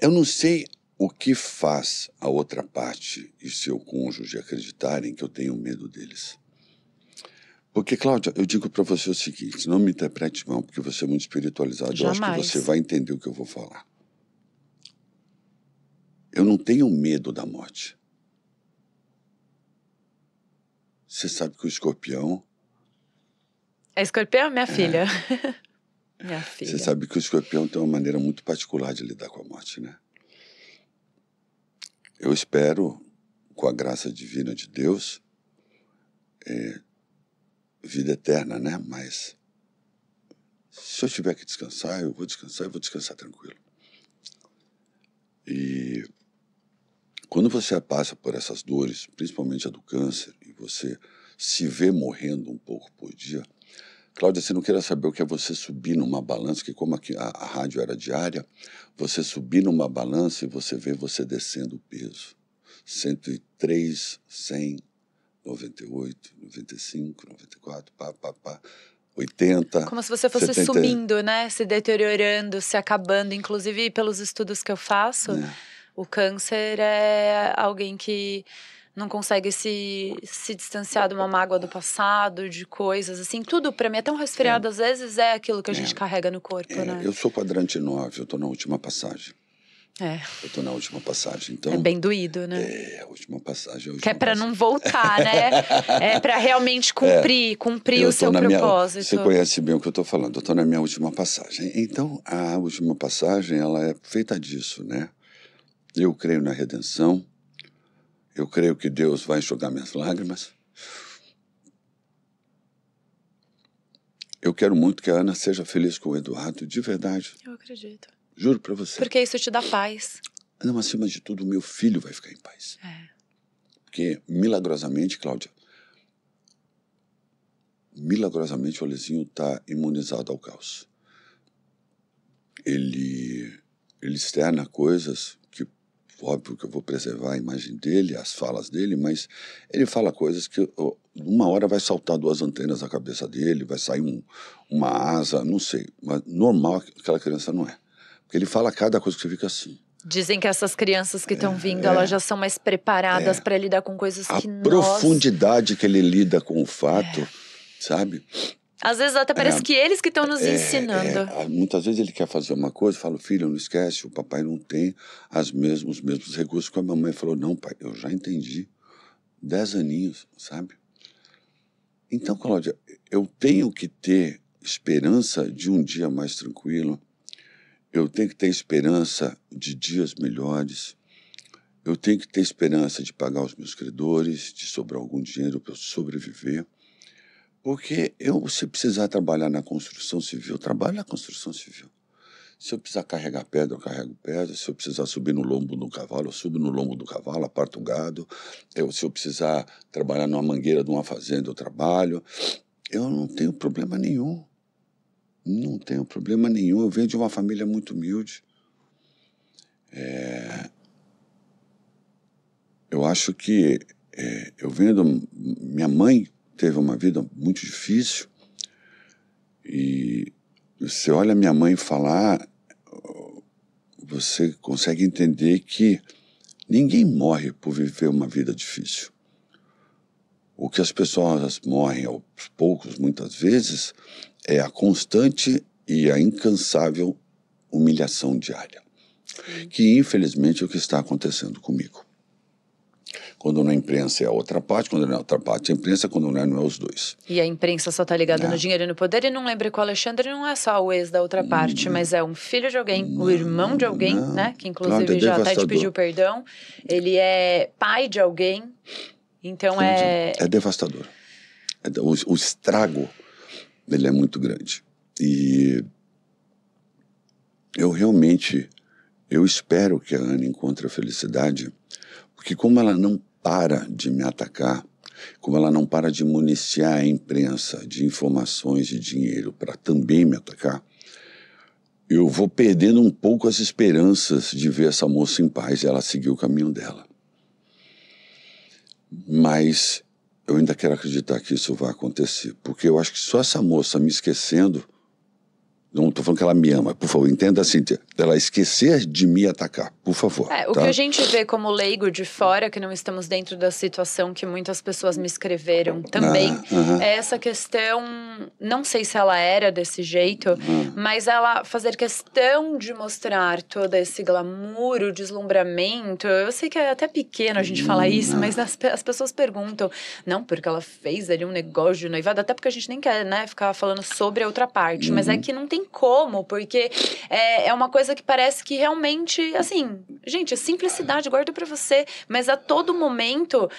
Speaker 2: Eu não sei o que faz a outra parte e seu cônjuge acreditarem que eu tenho medo deles. Porque, Cláudia, eu digo para você o seguinte, não me interprete mal, porque você é muito espiritualizado.
Speaker 1: Jamais.
Speaker 2: Eu acho que você vai entender o que eu vou falar. Eu não tenho medo da morte. Você sabe que o escorpião...
Speaker 1: É escorpião, minha filha? Minha filha.
Speaker 2: Você sabe que o escorpião tem uma maneira muito particular de lidar com a morte, né? Eu espero, com a graça divina de Deus, vida eterna, né? Mas se eu tiver que descansar, eu vou descansar tranquilo. E quando você passa por essas dores, principalmente a do câncer, e você se vê morrendo um pouco por dia, Cláudia, você não queira saber o que é você subir numa balança, que como aqui a rádio era diária, você subir numa balança e você vê você descendo o peso. 103, 100, 98, 95, 94, 80.
Speaker 1: Como se você fosse
Speaker 2: 70.
Speaker 1: sumindo, né? Se deteriorando, se acabando. Inclusive, pelos estudos que eu faço, o câncer é alguém que não consegue se distanciar de uma mágoa do passado, de coisas assim. Tudo, pra mim, até um resfriado, às vezes, é aquilo que a gente carrega no corpo, né?
Speaker 2: Eu sou quadrante 9, eu tô na última passagem.
Speaker 1: É.
Speaker 2: Eu tô na última passagem, então...
Speaker 1: É bem doído, né?
Speaker 2: É, a última passagem.
Speaker 1: Que é pra não voltar, né? É pra realmente cumprir o seu propósito.
Speaker 2: Você conhece bem o que eu tô falando. Eu tô na minha última passagem. Então, a última passagem, ela é feita disso, né? Eu creio na redenção. Eu creio que Deus vai enxugar minhas lágrimas. Eu quero muito que a Ana seja feliz com o Eduardo, de verdade.
Speaker 1: Eu acredito.
Speaker 2: Juro pra você.
Speaker 1: Porque isso te dá paz.
Speaker 2: Não, acima de tudo, o meu filho vai ficar em paz. Porque, milagrosamente, Cláudia, milagrosamente o Alezinho está imunizado ao caos. Ele externa coisas que, óbvio que eu vou preservar a imagem dele, as falas dele, mas ele fala coisas que uma hora vai saltar 2 antenas na cabeça dele, vai sair uma asa, não sei. Mas normal aquela criança não é. Porque ele fala cada coisa que você fica assim.
Speaker 1: Dizem que essas crianças que estão vindo, elas já são mais preparadas para lidar com coisas que
Speaker 2: a profundidade que ele lida com o fato, sabe?
Speaker 1: Às vezes até parece que eles que estão nos ensinando.
Speaker 2: Muitas vezes ele quer fazer uma coisa, fala, filho, não esquece, o papai não tem os mesmos recursos que a mamãe falou. Não, pai, eu já entendi. 10 aninhos, sabe? Então, Cláudia, eu tenho que ter esperança de um dia mais tranquilo. Eu tenho que ter esperança de dias melhores. Eu tenho que ter esperança de pagar os meus credores, de sobrar algum dinheiro para eu sobreviver. Porque se precisar trabalhar na construção civil, eu trabalho na construção civil. Se eu precisar carregar pedra, eu carrego pedra. Se eu precisar subir no lombo do cavalo, eu subo no lombo do cavalo, aparto o gado. Se eu precisar trabalhar numa mangueira de uma fazenda, eu trabalho. Eu não tenho problema nenhum. Não tenho problema nenhum. Eu venho de uma família muito humilde. Eu acho que minha mãe teve uma vida muito difícil e você olha minha mãe falar, você consegue entender que ninguém morre por viver uma vida difícil. O que as pessoas morrem aos poucos, muitas vezes, é a constante e a incansável humilhação diária. Que, infelizmente, é o que está acontecendo comigo. Quando na imprensa é a outra parte, quando não é a outra parte é a imprensa, quando não é os dois.
Speaker 1: E a imprensa só tá ligada no dinheiro e no poder, e não lembra que o Alexandre não é só o ex da outra parte, mas é um filho de alguém, o irmão de alguém, né? Que inclusive já até te pediu perdão. Ele é pai de alguém, então
Speaker 2: É devastador. O estrago, ele é muito grande. E eu espero que a Ana encontre a felicidade, porque como ela não para de me atacar, como ela não para de municiar a imprensa de informações e dinheiro para também me atacar, eu vou perdendo um pouco as esperanças de ver essa moça em paz e ela seguir o caminho dela. Mas eu ainda quero acreditar que isso vai acontecer, porque eu acho que só essa moça me esquecendo, não estou falando que ela me ama, por favor, entenda assim, ela esquecer de me atacar, por favor.
Speaker 1: O que a gente vê como leigo de fora, que não estamos dentro da situação que muitas pessoas me escreveram também, é essa questão, não sei se ela era desse jeito, mas ela fazer questão de mostrar todo esse glamour, o deslumbramento. Eu sei que é até pequeno a gente falar isso, mas as pessoas perguntam, não, porque ela fez ali um negócio de noivado, até porque a gente nem quer, né, ficar falando sobre a outra parte, mas é que não tem como, porque é uma coisa que parece que realmente, assim, gente, simplicidade, guarda pra você, mas a todo momento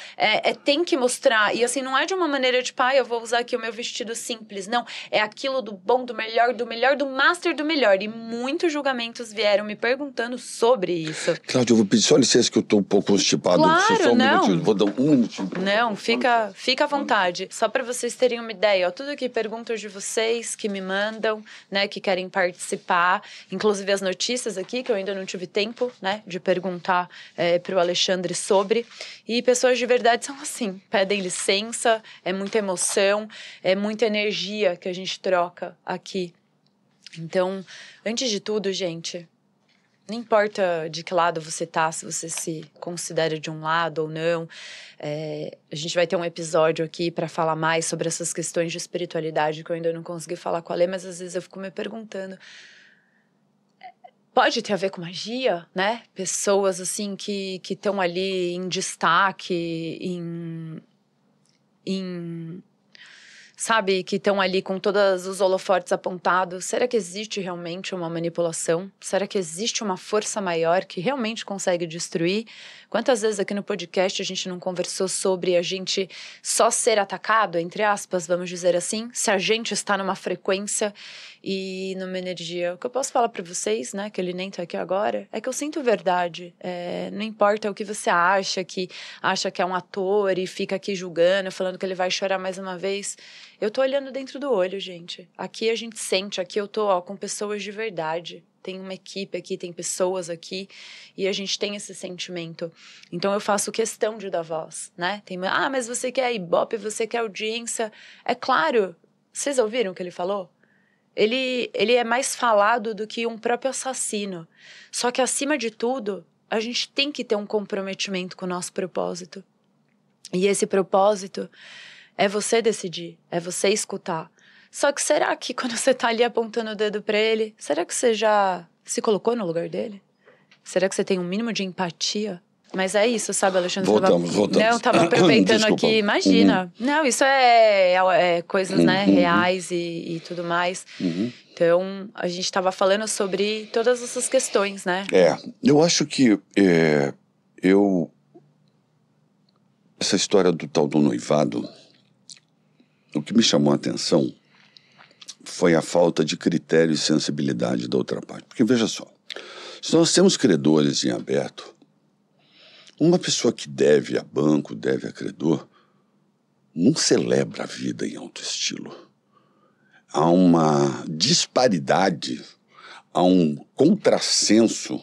Speaker 1: tem que mostrar, e assim, não é de uma maneira de, eu vou usar aqui o meu vestido simples, não, é aquilo do bom, do melhor, do master do melhor, e muitos julgamentos vieram me perguntando sobre isso.
Speaker 2: Cláudia, eu vou pedir só licença que eu tô um pouco constipado.
Speaker 1: Claro,
Speaker 2: só um
Speaker 1: não.
Speaker 2: minutinho, vou dar um minutinho.
Speaker 1: Não, fica à vontade. Só para vocês terem uma ideia, ó, tudo aqui perguntas de vocês que me mandam, né, que querem participar, inclusive as notícias aqui, que eu ainda não tive tempo, né, de perguntar para o Alexandre sobre. E pessoas de verdade são assim, pedem licença, é muita emoção, é muita energia que a gente troca aqui. Então, antes de tudo, gente, não importa de que lado você tá, se você se considera de um lado ou não, a gente vai ter um episódio aqui para falar mais sobre essas questões de espiritualidade que eu ainda não consegui falar com a Lê, mas às vezes eu fico me perguntando, pode ter a ver com magia, né? Pessoas assim que estão ali em destaque, sabe, que estão ali com todos os holofotes apontados. Será que existe realmente uma manipulação? Será que existe uma força maior que realmente consegue destruir? Quantas vezes aqui no podcast a gente não conversou sobre a gente só ser atacado, entre aspas, vamos dizer assim, se a gente está numa frequência e numa energia? O que eu posso falar para vocês, né, que ele nem tá aqui agora, é que eu sinto verdade. Não importa o que você acha que é um ator e fica aqui julgando, falando que ele vai chorar mais uma vez. Eu tô olhando dentro do olho, gente. Aqui a gente sente, aqui eu tô com pessoas de verdade. Tem uma equipe aqui, tem pessoas aqui, e a gente tem esse sentimento. Então eu faço questão de dar voz, né? Mas você quer Ibope, você quer audiência. É claro, vocês ouviram o que ele falou? Ele é mais falado do que um próprio assassino. Só que, acima de tudo, a gente tem que ter um comprometimento com o nosso propósito. E esse propósito é você decidir, é você escutar. Só que será que quando você tá ali apontando o dedo pra ele, será que você já se colocou no lugar dele? Será que você tem um mínimo de empatia? Mas é isso, sabe, Alexandre?
Speaker 2: Voltamos.
Speaker 1: Não, tava aproveitando
Speaker 2: Desculpa.
Speaker 1: aqui, imagina. Não, isso é coisas, né, reais e tudo mais. Então, a gente tava falando sobre todas essas questões, né?
Speaker 2: Eu acho que essa história do tal do noivado, o que me chamou a atenção foi a falta de critério e sensibilidade da outra parte. Porque, veja só, se nós temos credores em aberto, uma pessoa que deve a banco, deve a credor, não celebra a vida em alto estilo. Há uma disparidade, há um contrassenso,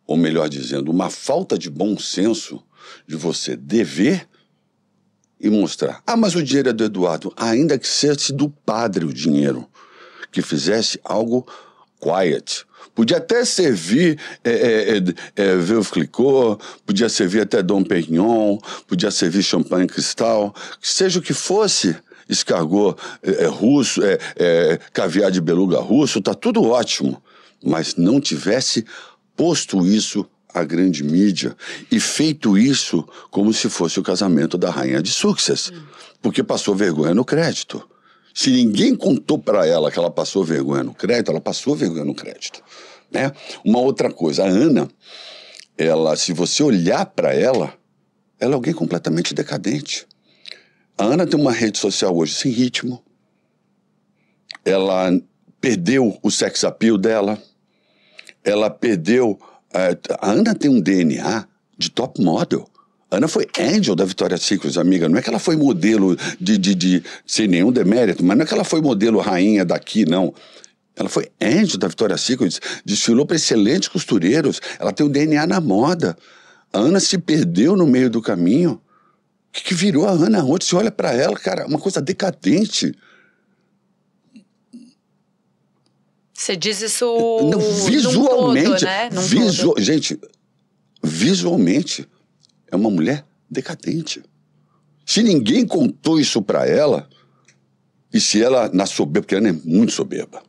Speaker 2: ou melhor dizendo, uma falta de bom senso de você dever e mostrar. Mas o dinheiro é do Eduardo. Ainda que seja do padre o dinheiro, que fizesse algo quiet. Podia até servir Veuve Clicquot, podia servir até Dom Perignon, podia servir champanhe cristal, seja o que fosse, escargot russo, caviar de beluga russo, tá tudo ótimo. Mas não tivesse posto isso à grande mídia e feito isso como se fosse o casamento da rainha de Success, porque passou vergonha no crédito. Se ninguém contou para ela que ela passou vergonha no crédito, ela passou vergonha no crédito, né? Uma outra coisa, a Ana, se você olhar para ela é alguém completamente decadente. A Ana tem uma rede social hoje sem ritmo. ela perdeu o sex appeal dela, ela perdeu... A Ana tem um DNA de top model. A Ana foi angel da Victoria's Secret, amiga. Não é que ela foi modelo sem nenhum demérito, mas não é que ela foi modelo rainha daqui, não. Ela foi angel da Victoria's Secret, desfilou para excelentes costureiros, ela tem o DNA na moda. A Ana se perdeu no meio do caminho. O que virou a Ana ontem? Você olha para ela, cara, uma coisa decadente.
Speaker 1: Você diz isso
Speaker 2: não, visualmente,
Speaker 1: num todo, né? Todo.
Speaker 2: Gente, visualmente é uma mulher decadente. Se ninguém contou isso para ela, e se ela na soberba, porque ela é muito soberba,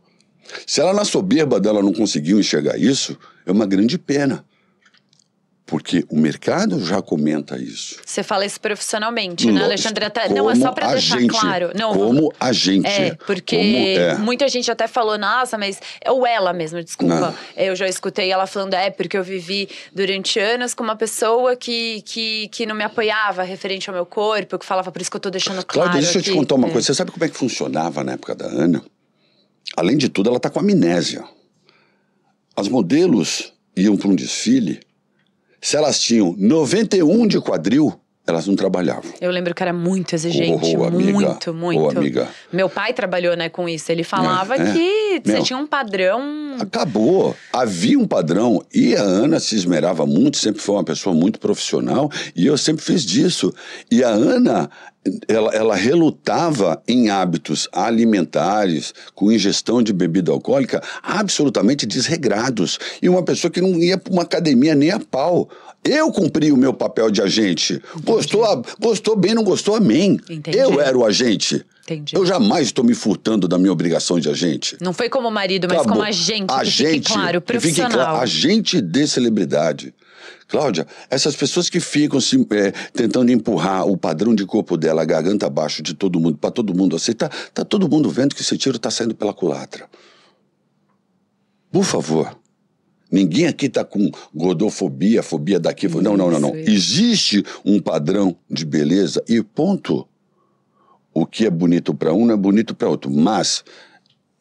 Speaker 2: se ela na soberba dela não conseguiu enxergar isso, é uma grande pena. Porque o mercado já comenta isso.
Speaker 1: Você fala isso profissionalmente, né, Alexandre? Até, não, é só para deixar claro. Não,
Speaker 2: como agente.
Speaker 1: Porque muita gente até falou, nossa, mas... Ou ela mesma, desculpa. Não. Eu já escutei ela falando, porque eu vivi durante anos com uma pessoa que não me apoiava referente ao meu corpo, que falava, por isso que eu tô deixando claro.
Speaker 2: Cláudia, deixa eu te contar uma coisa. Você sabe como é que funcionava na época da Ana? Além de tudo, ela tá com amnésia. As modelos iam para um desfile... Se elas tinham 91 de quadril, elas não trabalhavam.
Speaker 1: Eu lembro que era muito exigente, muito.
Speaker 2: Amiga.
Speaker 1: Meu pai trabalhou, né, com isso. Ele falava que você tinha um padrão...
Speaker 2: Acabou. Havia um padrão. E a Ana se esmerava muito, sempre foi uma pessoa muito profissional. E eu sempre fiz disso. E a Ana... Ela relutava em hábitos alimentares, com ingestão de bebida alcoólica, absolutamente desregrados. E uma pessoa que não ia para uma academia nem a pau. Eu cumpri o meu papel de agente. Gostou bem, não gostou, amém.
Speaker 1: Entendi.
Speaker 2: Eu era o agente.
Speaker 1: Entendi.
Speaker 2: Eu jamais estou me furtando da minha obrigação de agente.
Speaker 1: Não foi como marido, mas como agente. Agente, que fique claro, profissional.
Speaker 2: Que fique claro, agente de celebridade. Cláudia, essas pessoas que ficam tentando empurrar o padrão de corpo dela, a garganta abaixo de todo mundo, para todo mundo aceitar, tá todo mundo vendo que esse tiro tá saindo pela culatra. Por favor, ninguém aqui tá com gordofobia, fobia daqui. Não. Existe um padrão de beleza e ponto. O que é bonito para um não é bonito para outro, mas...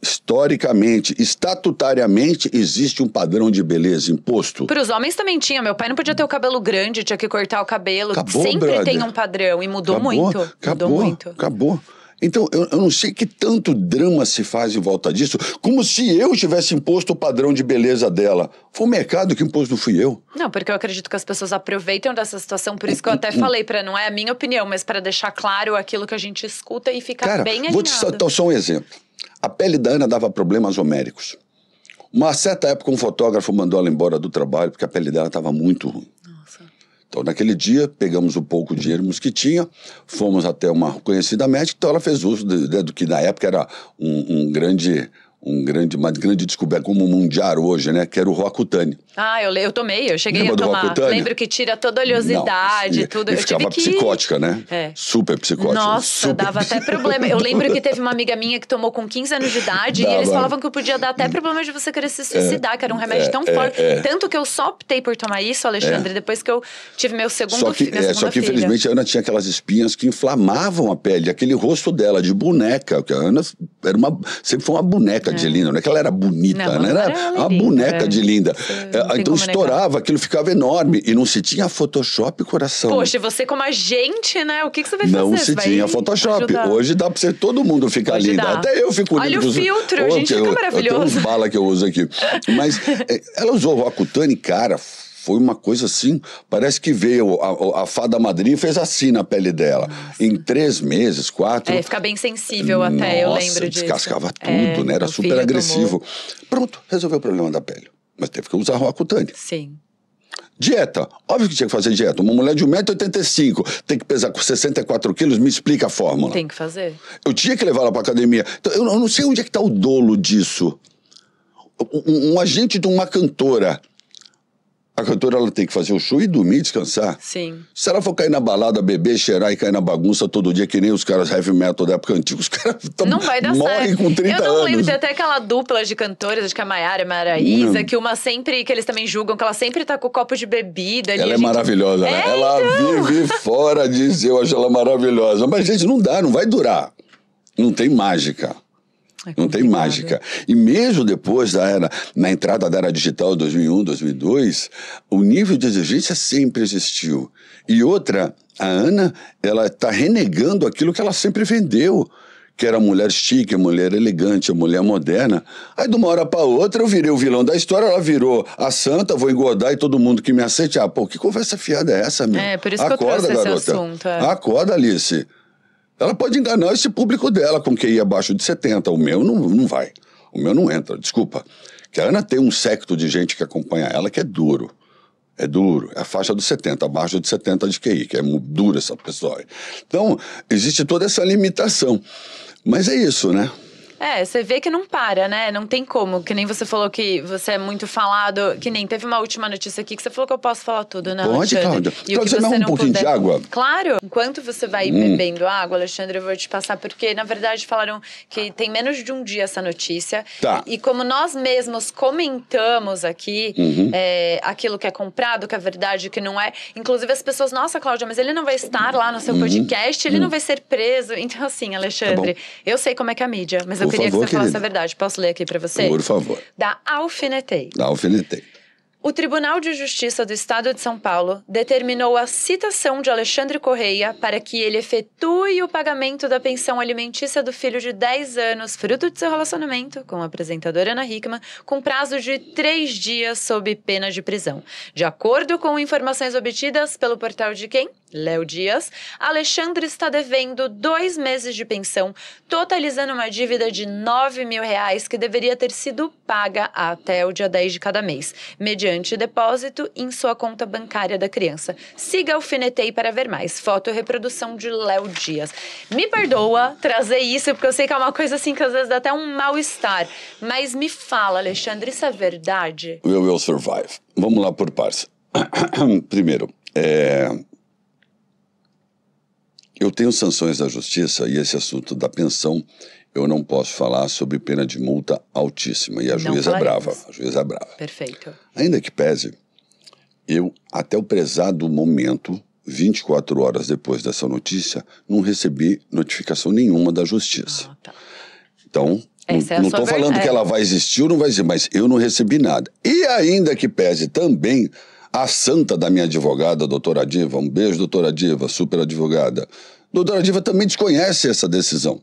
Speaker 2: Historicamente, estatutariamente, existe um padrão de beleza imposto.
Speaker 1: Para os homens também tinha. Meu pai não podia ter o cabelo grande, tinha que cortar o cabelo.
Speaker 2: Acabou,
Speaker 1: sempre
Speaker 2: brother.
Speaker 1: Tem um padrão e mudou muito.
Speaker 2: Acabou. Então, eu não sei que tanto drama se faz em volta disso, como se eu tivesse imposto o padrão de beleza dela. Foi o mercado que impôs, não fui eu.
Speaker 1: Não, porque eu acredito que as pessoas aproveitam dessa situação, por isso que eu até falei, não é a minha opinião, mas para deixar claro aquilo que a gente escuta e ficar bem alinhado.
Speaker 2: Vou te dar só um exemplo. A pele da Ana dava problemas homéricos. Uma certa época, um fotógrafo mandou ela embora do trabalho porque a pele dela estava muito ruim.
Speaker 1: Nossa.
Speaker 2: Então, naquele dia, pegamos o pouco dinheiro que tinha, fomos até uma conhecida médica, então ela fez uso do que na época era uma grande descoberta, como mundial hoje, né? Que era o Roaccutane.
Speaker 1: Eu tomei, eu cheguei a tomar. Lembro que tira toda a oleosidade, tudo.
Speaker 2: E ficava psicótica, né? Super psicótica.
Speaker 1: Nossa, dava até problema. Eu lembro que teve uma amiga minha que tomou com 15 anos de idade e eles falavam que podia dar até problema de você querer se suicidar, que era um remédio tão forte. Tanto que eu só optei por tomar isso, Alexandre, depois que eu tive meu segundo filho.
Speaker 2: Só que infelizmente a Ana tinha aquelas espinhas que inflamavam a pele, aquele rosto dela de boneca, que a Ana sempre foi uma boneca de linda, não é que ela era bonita, né? Era uma boneca de linda. Então estourava, aquilo ficava enorme e não se tinha Photoshop, coração.
Speaker 1: Poxa, você como agente, né? O que você vai fazer?
Speaker 2: Não se tinha Photoshop. Ajudar. Hoje dá pra todo mundo ficar linda. Até eu fico lindo.
Speaker 1: Olha o filtro, a gente fica maravilhoso.
Speaker 2: Eu tenho uns balas que eu uso aqui. Mas ela usou o Roaccutane, cara, foi uma coisa assim, parece que veio a fada madrinha e fez assim na pele dela. Nossa. Em 3 meses, 4...
Speaker 1: fica bem sensível até, eu lembro disso.
Speaker 2: Descascava tudo, né? Era super agressivo. Pronto, resolveu o problema da pele. Mas teve que usar Roaccutane.
Speaker 1: Sim.
Speaker 2: Dieta. Óbvio que tinha que fazer dieta. Uma mulher de 1,85 m tem que pesar com 64 quilos, me explica a fórmula.
Speaker 1: Tem que fazer.
Speaker 2: Eu tinha que levar ela pra academia. Então, eu não sei onde é que tá o dolo disso. Um agente de uma cantora. A cantora ela tem que fazer o show e dormir e descansar.
Speaker 1: Sim.
Speaker 2: Se ela for cair na balada, beber, cheirar e cair na bagunça todo dia, que nem os caras heavy metal da época antiga, os caras
Speaker 1: não vai dar
Speaker 2: morrem
Speaker 1: certo.
Speaker 2: com 30 anos.
Speaker 1: Eu não lembro, tem até aquela dupla de cantores, acho que é a Maiara e a Maraísa, que uma sempre, que eles também julgam, que ela sempre tá com o copo de bebida ali.
Speaker 2: Ela é maravilhosa, né? Ela vive fora disso, eu acho ela maravilhosa. Mas, gente, não dá, não vai durar. Não tem mágica. Não tem mágica. E mesmo depois na entrada da era digital, 2001, 2002, o nível de exigência sempre existiu. E outra, a Ana, ela está renegando aquilo que ela sempre vendeu, que era a mulher chique, a mulher elegante, a mulher moderna. Aí, de uma hora para outra, eu virei o vilão da história, ela virou a santa, vou engordar e todo mundo que me aceite. Ah, pô, que conversa fiada é essa, meu?
Speaker 1: Por isso
Speaker 2: Acorda,
Speaker 1: que eu trouxe
Speaker 2: garota.
Speaker 1: esse assunto.
Speaker 2: Acorda, Alice. Ela pode enganar esse público dela com QI abaixo de 70. O meu não vai. O meu não entra, desculpa. Que a Ana tem um séquito de gente que acompanha ela que é duro. É duro. É a faixa dos 70, abaixo de 70 de QI, que é dura essa pessoa. Então, existe toda essa limitação. Mas é isso, né?
Speaker 1: Você vê que não para, né? Não tem como. Que nem você falou que você é muito falado. Que nem teve uma última notícia aqui que você falou que eu posso falar tudo, né,
Speaker 2: Pode,
Speaker 1: Alexandre?
Speaker 2: Cláudia.
Speaker 1: E o que
Speaker 2: você não um pouquinho de água?
Speaker 1: Claro. Enquanto você vai bebendo água, Alexandre, eu vou te passar. Porque, na verdade, falaram que tem menos de um dia essa notícia.
Speaker 2: Tá.
Speaker 1: E como nós mesmos comentamos aqui, aquilo que é comprado, que é verdade, que não é. Inclusive, as pessoas, nossa, Cláudia, mas ele não vai estar lá no seu podcast, ele não vai ser preso. Então, assim, Alexandre, eu sei como é que é a mídia, mas eu queria que você falasse a verdade. Posso ler aqui para você?
Speaker 2: Por favor.
Speaker 1: Da Alfinetei.
Speaker 2: Da Alfinetei.
Speaker 1: O Tribunal de Justiça do Estado de São Paulo determinou a citação de Alexandre Correia para que ele efetue o pagamento da pensão alimentícia do filho de 10 anos, fruto de seu relacionamento com a apresentadora Ana Hickman, com prazo de 3 dias sob pena de prisão. De acordo com informações obtidas pelo portal de quem? Léo Dias, Alexandre está devendo 2 meses de pensão, totalizando uma dívida de R$9 mil que deveria ter sido paga até o dia 10 de cada mês, mediante depósito em sua conta bancária da criança. Siga Alfinetei para ver mais. Foto e reprodução de Léo Dias. Me perdoa trazer isso, porque eu sei que é uma coisa assim que às vezes dá até um mal-estar. Mas me fala, Alexandre, isso é verdade?
Speaker 2: We will survive. Vamos lá por partes. Primeiro, eu tenho sanções da justiça e esse assunto da pensão eu não posso falar sobre pena de multa altíssima. E a juíza é brava. A juíza é brava.
Speaker 1: Perfeito.
Speaker 2: Ainda que pese, eu, até o prezado momento, 24 horas depois dessa notícia, não recebi notificação nenhuma da justiça. Tá. Então, não estou falando que ela vai existir ou não vai existir, mas eu não recebi nada. E ainda que pese também, a santa da minha advogada, doutora Diva, um beijo, doutora Diva, super advogada. Doutora Diva também desconhece essa decisão.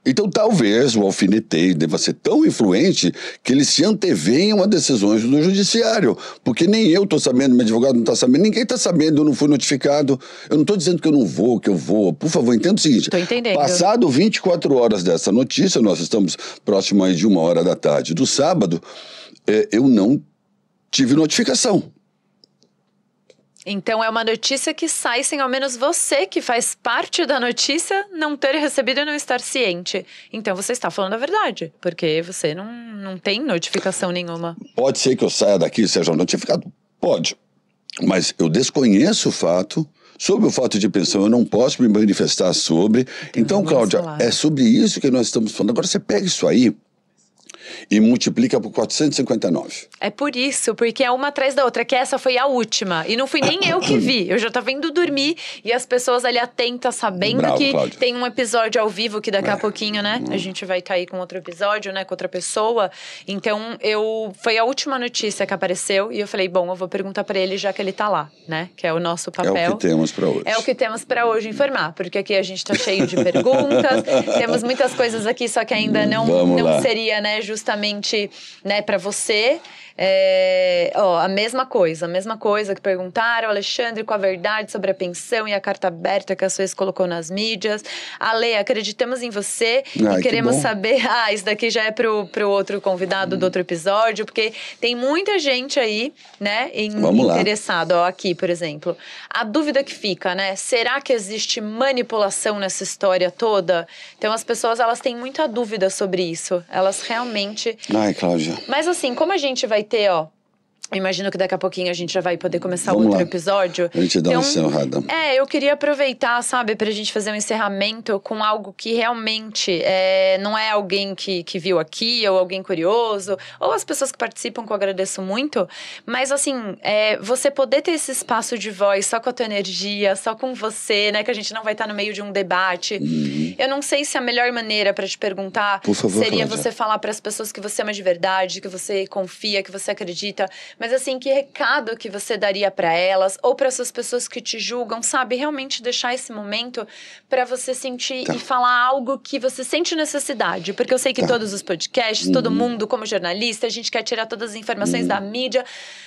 Speaker 2: Então, talvez o Alfinetei deva ser tão influente que ele se antevenha a decisões do judiciário. Porque nem eu estou sabendo, meu advogado não está sabendo, ninguém está sabendo, eu não fui notificado. Eu não estou dizendo que eu não vou, que eu vou. Por favor, entenda o seguinte.
Speaker 1: Estou entendendo.
Speaker 2: Passado 24 horas dessa notícia, nós estamos próximo aí de 1h da tarde do sábado, eu não tive notificação.
Speaker 1: Então, é uma notícia que sai sem ao menos você, que faz parte da notícia, não ter recebido e não estar ciente. Então, você está falando a verdade, porque você não tem notificação nenhuma.
Speaker 2: Pode ser que eu saia daqui e seja notificado? Pode. Mas eu desconheço o fato. Sobre o fato de pensão, eu não posso me manifestar sobre. Então, Cláudia, é sobre isso que nós estamos falando. Agora, você pega isso aí e multiplica por 459.
Speaker 1: É por isso, porque é uma atrás da outra, que essa foi a última. E não fui nem eu que vi. Eu já estava indo dormir e as pessoas ali atentas, sabendo que Cláudia. Tem um episódio ao vivo que daqui a pouquinho, né? A gente vai estar aí com outro episódio, né? Com outra pessoa. Então, foi a última notícia que apareceu e eu falei, bom, eu vou perguntar para ele já que ele tá lá, né? Que é o nosso papel.
Speaker 2: É o que temos para hoje.
Speaker 1: É o que temos para hoje informar, porque aqui a gente tá cheio de perguntas, temos muitas coisas aqui, só que ainda não seria, né, justamente, né, para você. A mesma coisa que perguntaram, Alexandre, com a verdade sobre a pensão e a carta aberta que a Suez colocou nas mídias. Ale, acreditamos em você e queremos saber. Isso daqui já é pro outro convidado do outro episódio, porque tem muita gente aí, né, interessado. Aqui, por exemplo. A dúvida que fica, né? Será que existe manipulação nessa história toda? Então, as pessoas, elas têm muita dúvida sobre isso. Elas realmente...
Speaker 2: Ai, Cláudia.
Speaker 1: Mas assim, como a gente vai ter, Imagino que daqui a pouquinho a gente já vai poder começar
Speaker 2: Vamos
Speaker 1: outro
Speaker 2: lá.
Speaker 1: episódio.
Speaker 2: A gente dá uma encerrada.
Speaker 1: Eu queria aproveitar, sabe, pra gente fazer um encerramento com algo que realmente não é alguém que viu aqui, ou alguém curioso, ou as pessoas que participam, que eu agradeço muito. Mas, assim, você poder ter esse espaço de voz só com a tua energia, só com você, né? Que a gente não vai estar no meio de um debate. Eu não sei se a melhor maneira pra te perguntar
Speaker 2: Por favor,
Speaker 1: seria
Speaker 2: Cláudia.
Speaker 1: você falar pras pessoas que você ama de verdade, que você confia, que você acredita. Mas assim, que recado que você daria pra elas ou pra essas pessoas que te julgam, sabe? Realmente deixar esse momento pra você sentir e falar algo que você sente necessidade. Porque eu sei que todos os podcasts, todo mundo como jornalista, a gente quer tirar todas as informações da mídia,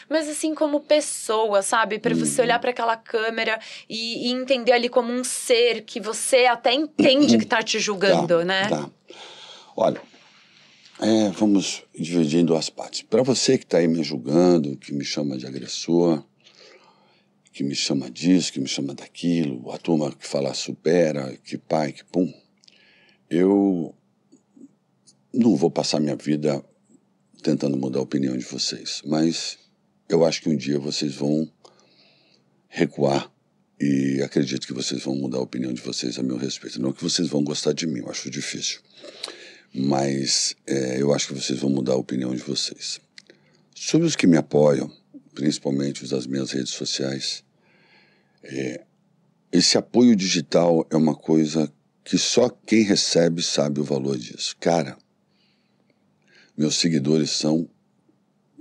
Speaker 1: mas assim como pessoa, sabe? Pra você olhar pra aquela câmera e entender ali como um ser que você até entende que tá te julgando, né?
Speaker 2: Tá. Olha, vamos dividir em duas partes. Para você que está aí me julgando, que me chama de agressor, que me chama disso, que me chama daquilo, a turma que fala supera, que pai, que pum, eu não vou passar minha vida tentando mudar a opinião de vocês, mas eu acho que um dia vocês vão recuar e acredito que vocês vão mudar a opinião de vocês a meu respeito. Não que vocês vão gostar de mim, eu acho difícil. Mas eu acho que vocês vão mudar a opinião de vocês. Sobre os que me apoiam, principalmente os das minhas redes sociais, esse apoio digital é uma coisa que só quem recebe sabe o valor disso. Cara, meus seguidores são,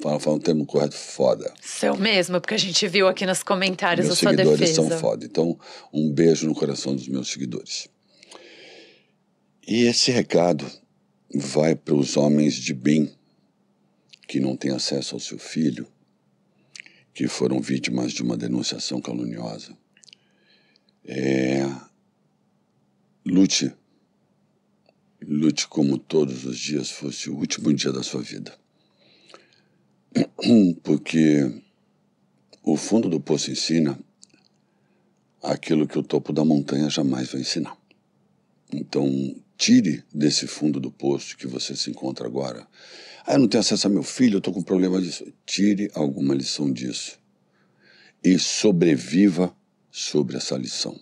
Speaker 2: fala um termo correto, foda.
Speaker 1: Seu mesmo, porque a gente viu aqui nos comentários
Speaker 2: Meus
Speaker 1: a sua
Speaker 2: seguidores
Speaker 1: defesa.
Speaker 2: são foda. Então, um beijo no coração dos meus seguidores. E esse recado vai para os homens de bem que não têm acesso ao seu filho, que foram vítimas de uma denunciação caluniosa. Lute como todos os dias fosse o último dia da sua vida. Porque o fundo do poço ensina aquilo que o topo da montanha jamais vai ensinar. Então, tire desse fundo do poço que você se encontra agora. Eu não tenho acesso a meu filho, eu estou com problema disso. Tire alguma lição disso e sobreviva sobre essa lição.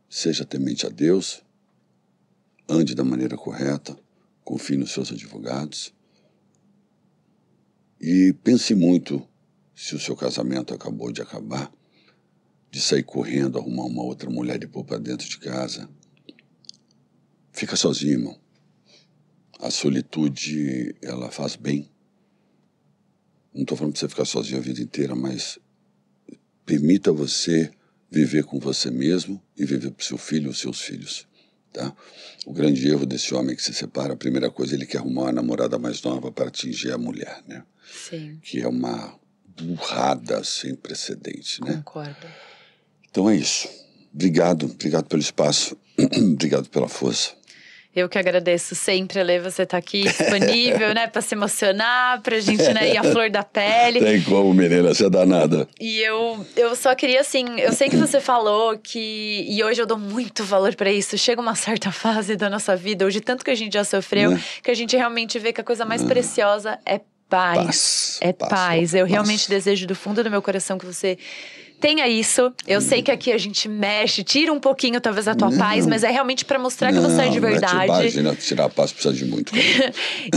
Speaker 2: Seja temente a Deus, ande da maneira correta, confie nos seus advogados e pense muito se o seu casamento acabou de acabar, de sair correndo, arrumar uma outra mulher e pôr para dentro de casa. Fica sozinho, irmão. A solitude, ela faz bem. Não estou falando para você ficar sozinho a vida inteira, mas permita você viver com você mesmo e viver para o seu filho ou seus filhos, tá? O grande erro desse homem que se separa, a primeira coisa, ele quer arrumar uma namorada mais nova para atingir a mulher, né?
Speaker 1: Sim.
Speaker 2: Que é uma burrada sem precedente, né?
Speaker 1: Concordo.
Speaker 2: Então é isso. Obrigado pelo espaço. Obrigado pela força.
Speaker 1: Eu que agradeço sempre, Lê, você tá aqui disponível, né, pra se emocionar, pra gente, né, ir à flor da pele.
Speaker 2: Tem como, menina, você é danada.
Speaker 1: E eu só queria, assim, eu sei que você falou que, e hoje eu dou muito valor pra isso, chega uma certa fase da nossa vida, hoje tanto que a gente já sofreu, que a gente realmente vê que a coisa mais preciosa é paz. Paz. Eu realmente desejo do fundo do meu coração que você tenha isso. Eu sei que aqui a gente mexe, tira um pouquinho talvez a tua paz, mas é realmente pra mostrar que você é de verdade.
Speaker 2: Imagina, tirar a paz precisa de muito.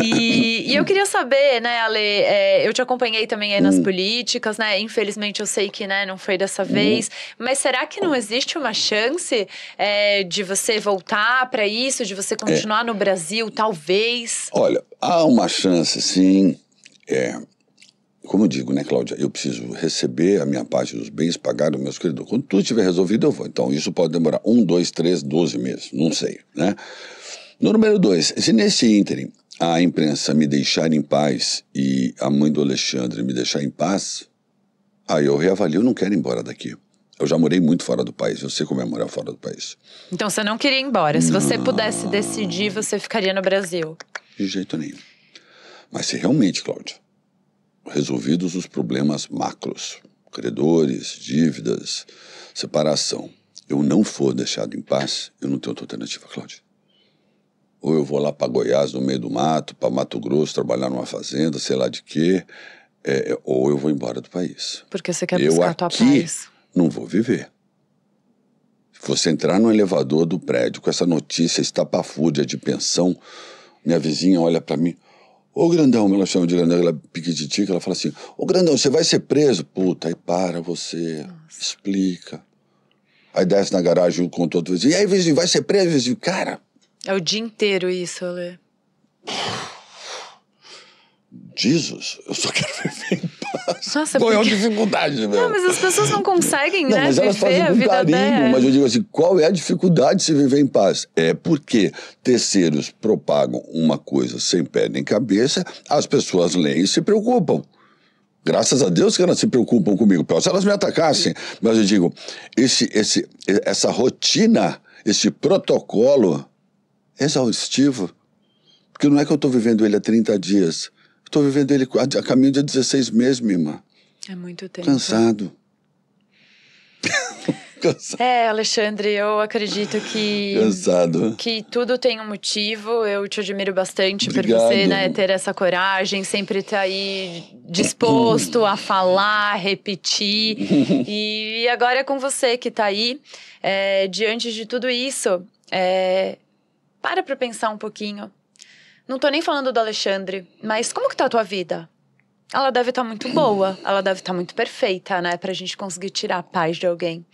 Speaker 1: E eu queria saber, né, Ale, eu te acompanhei também aí nas políticas, né, infelizmente eu sei que, né, não foi dessa vez, mas será que não existe uma chance de você voltar pra isso, de você continuar no Brasil, talvez?
Speaker 2: Olha, há uma chance, sim, como eu digo, né, Cláudia, eu preciso receber a minha parte dos bens, pagar os meus credores. Quando tudo estiver resolvido, eu vou. Então, isso pode demorar 1, 2, 3, 12 meses, não sei, né? Número 2, se nesse ínterim a imprensa me deixar em paz e a mãe do Alexandre me deixar em paz, aí eu reavalio, eu não quero ir embora daqui. Eu já morei muito fora do país, eu sei como é morar fora do país.
Speaker 1: Então, você não queria ir embora. Se você pudesse decidir, você ficaria no Brasil?
Speaker 2: De jeito nenhum. Mas se realmente, Cláudia, resolvidos os problemas macros, credores, dívidas, separação, eu não for deixado em paz, eu não tenho outra alternativa, Cláudia. Ou eu vou lá para Goiás, no meio do mato, para Mato Grosso, trabalhar numa fazenda, sei lá de quê, ou eu vou embora do país.
Speaker 1: Porque você quer buscar a tua
Speaker 2: aqui
Speaker 1: paz.
Speaker 2: Não vou viver. Se você entrar no elevador do prédio com essa notícia estapafúrdia de pensão, minha vizinha olha pra mim, ô grandão, ela chama de grandão, ela é piquititica, ela fala assim, ô grandão, você vai ser preso? Puta, aí para você, explica. Aí desce na garagem com todo vizinho, e aí vizinho, vai ser preso? Vizinho, cara...
Speaker 1: É o dia inteiro isso, Alê.
Speaker 2: Jesus, eu só quero viver em paz.
Speaker 1: Nossa,
Speaker 2: qual é a dificuldade, meu?
Speaker 1: Não, mas as pessoas não conseguem,
Speaker 2: não,
Speaker 1: né,
Speaker 2: mas elas
Speaker 1: viver
Speaker 2: fazem
Speaker 1: a
Speaker 2: com
Speaker 1: vida
Speaker 2: carinho,
Speaker 1: dela.
Speaker 2: mas eu digo assim, qual é a dificuldade de se viver em paz? É porque terceiros propagam uma coisa sem pé nem cabeça, as pessoas leem e se preocupam. Graças a Deus que elas se preocupam comigo. Se elas me atacassem, mas eu digo, essa rotina, esse protocolo exaustivo, porque não é que eu estou vivendo ele há 30 dias, estou vivendo ele a caminho de 16 meses, minha irmã.
Speaker 1: É muito tempo.
Speaker 2: Cansado. Cansado.
Speaker 1: Alexandre, eu acredito que...
Speaker 2: Cansado.
Speaker 1: Que tudo tem um motivo. Eu te admiro bastante
Speaker 2: Obrigado.
Speaker 1: por você, né, ter essa coragem, sempre estar aí disposto a falar, repetir. E agora é com você que está aí, diante de tudo isso. Para pensar um pouquinho. Não tô nem falando do Alexandre, mas como que tá a tua vida? Ela deve estar muito boa, ela deve estar muito perfeita, né? Pra gente conseguir tirar a paz de alguém.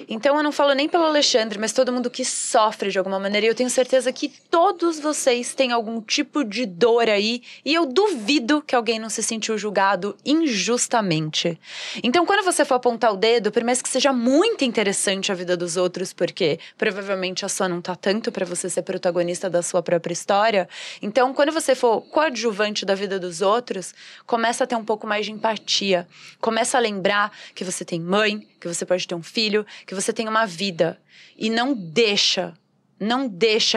Speaker 1: Então eu não falo nem pelo Alexandre, mas todo mundo que sofre de alguma maneira. E eu tenho certeza que todos vocês têm algum tipo de dor aí. E eu duvido que alguém não se sentiu julgado injustamente. Então quando você for apontar o dedo, por mais que seja muito interessante a vida dos outros, porque provavelmente a sua não tá tanto pra você ser protagonista da sua própria história. Então quando você for coadjuvante da vida dos outros, começa a ter um pouco mais de empatia. Começa a lembrar que você tem mãe, que você pode ter um filho, que você tem uma vida. E não deixa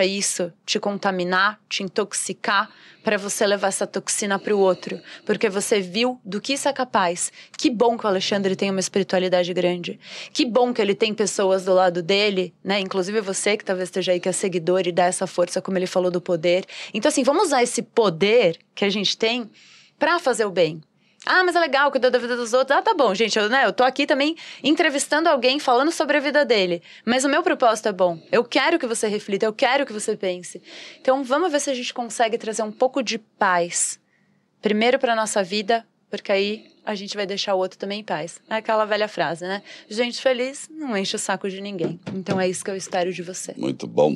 Speaker 1: isso te contaminar, te intoxicar, para você levar essa toxina para o outro. Porque você viu do que isso é capaz. Que bom que o Alexandre tem uma espiritualidade grande. Que bom que ele tem pessoas do lado dele, né? Inclusive você, que talvez esteja aí, que é seguidor e dá essa força, como ele falou, do poder. Então, assim, vamos usar esse poder que a gente tem para fazer o bem. Ah, mas é legal, cuidar da vida dos outros. Ah, tá bom, gente, eu tô aqui também entrevistando alguém, falando sobre a vida dele. Mas o meu propósito é bom. Eu quero que você reflita, eu quero que você pense. Então, vamos ver se a gente consegue trazer um pouco de paz. Primeiro pra nossa vida, porque aí a gente vai deixar o outro também em paz. É aquela velha frase, né? Gente feliz não enche o saco de ninguém. Então é isso que eu espero de você.
Speaker 2: Muito bom.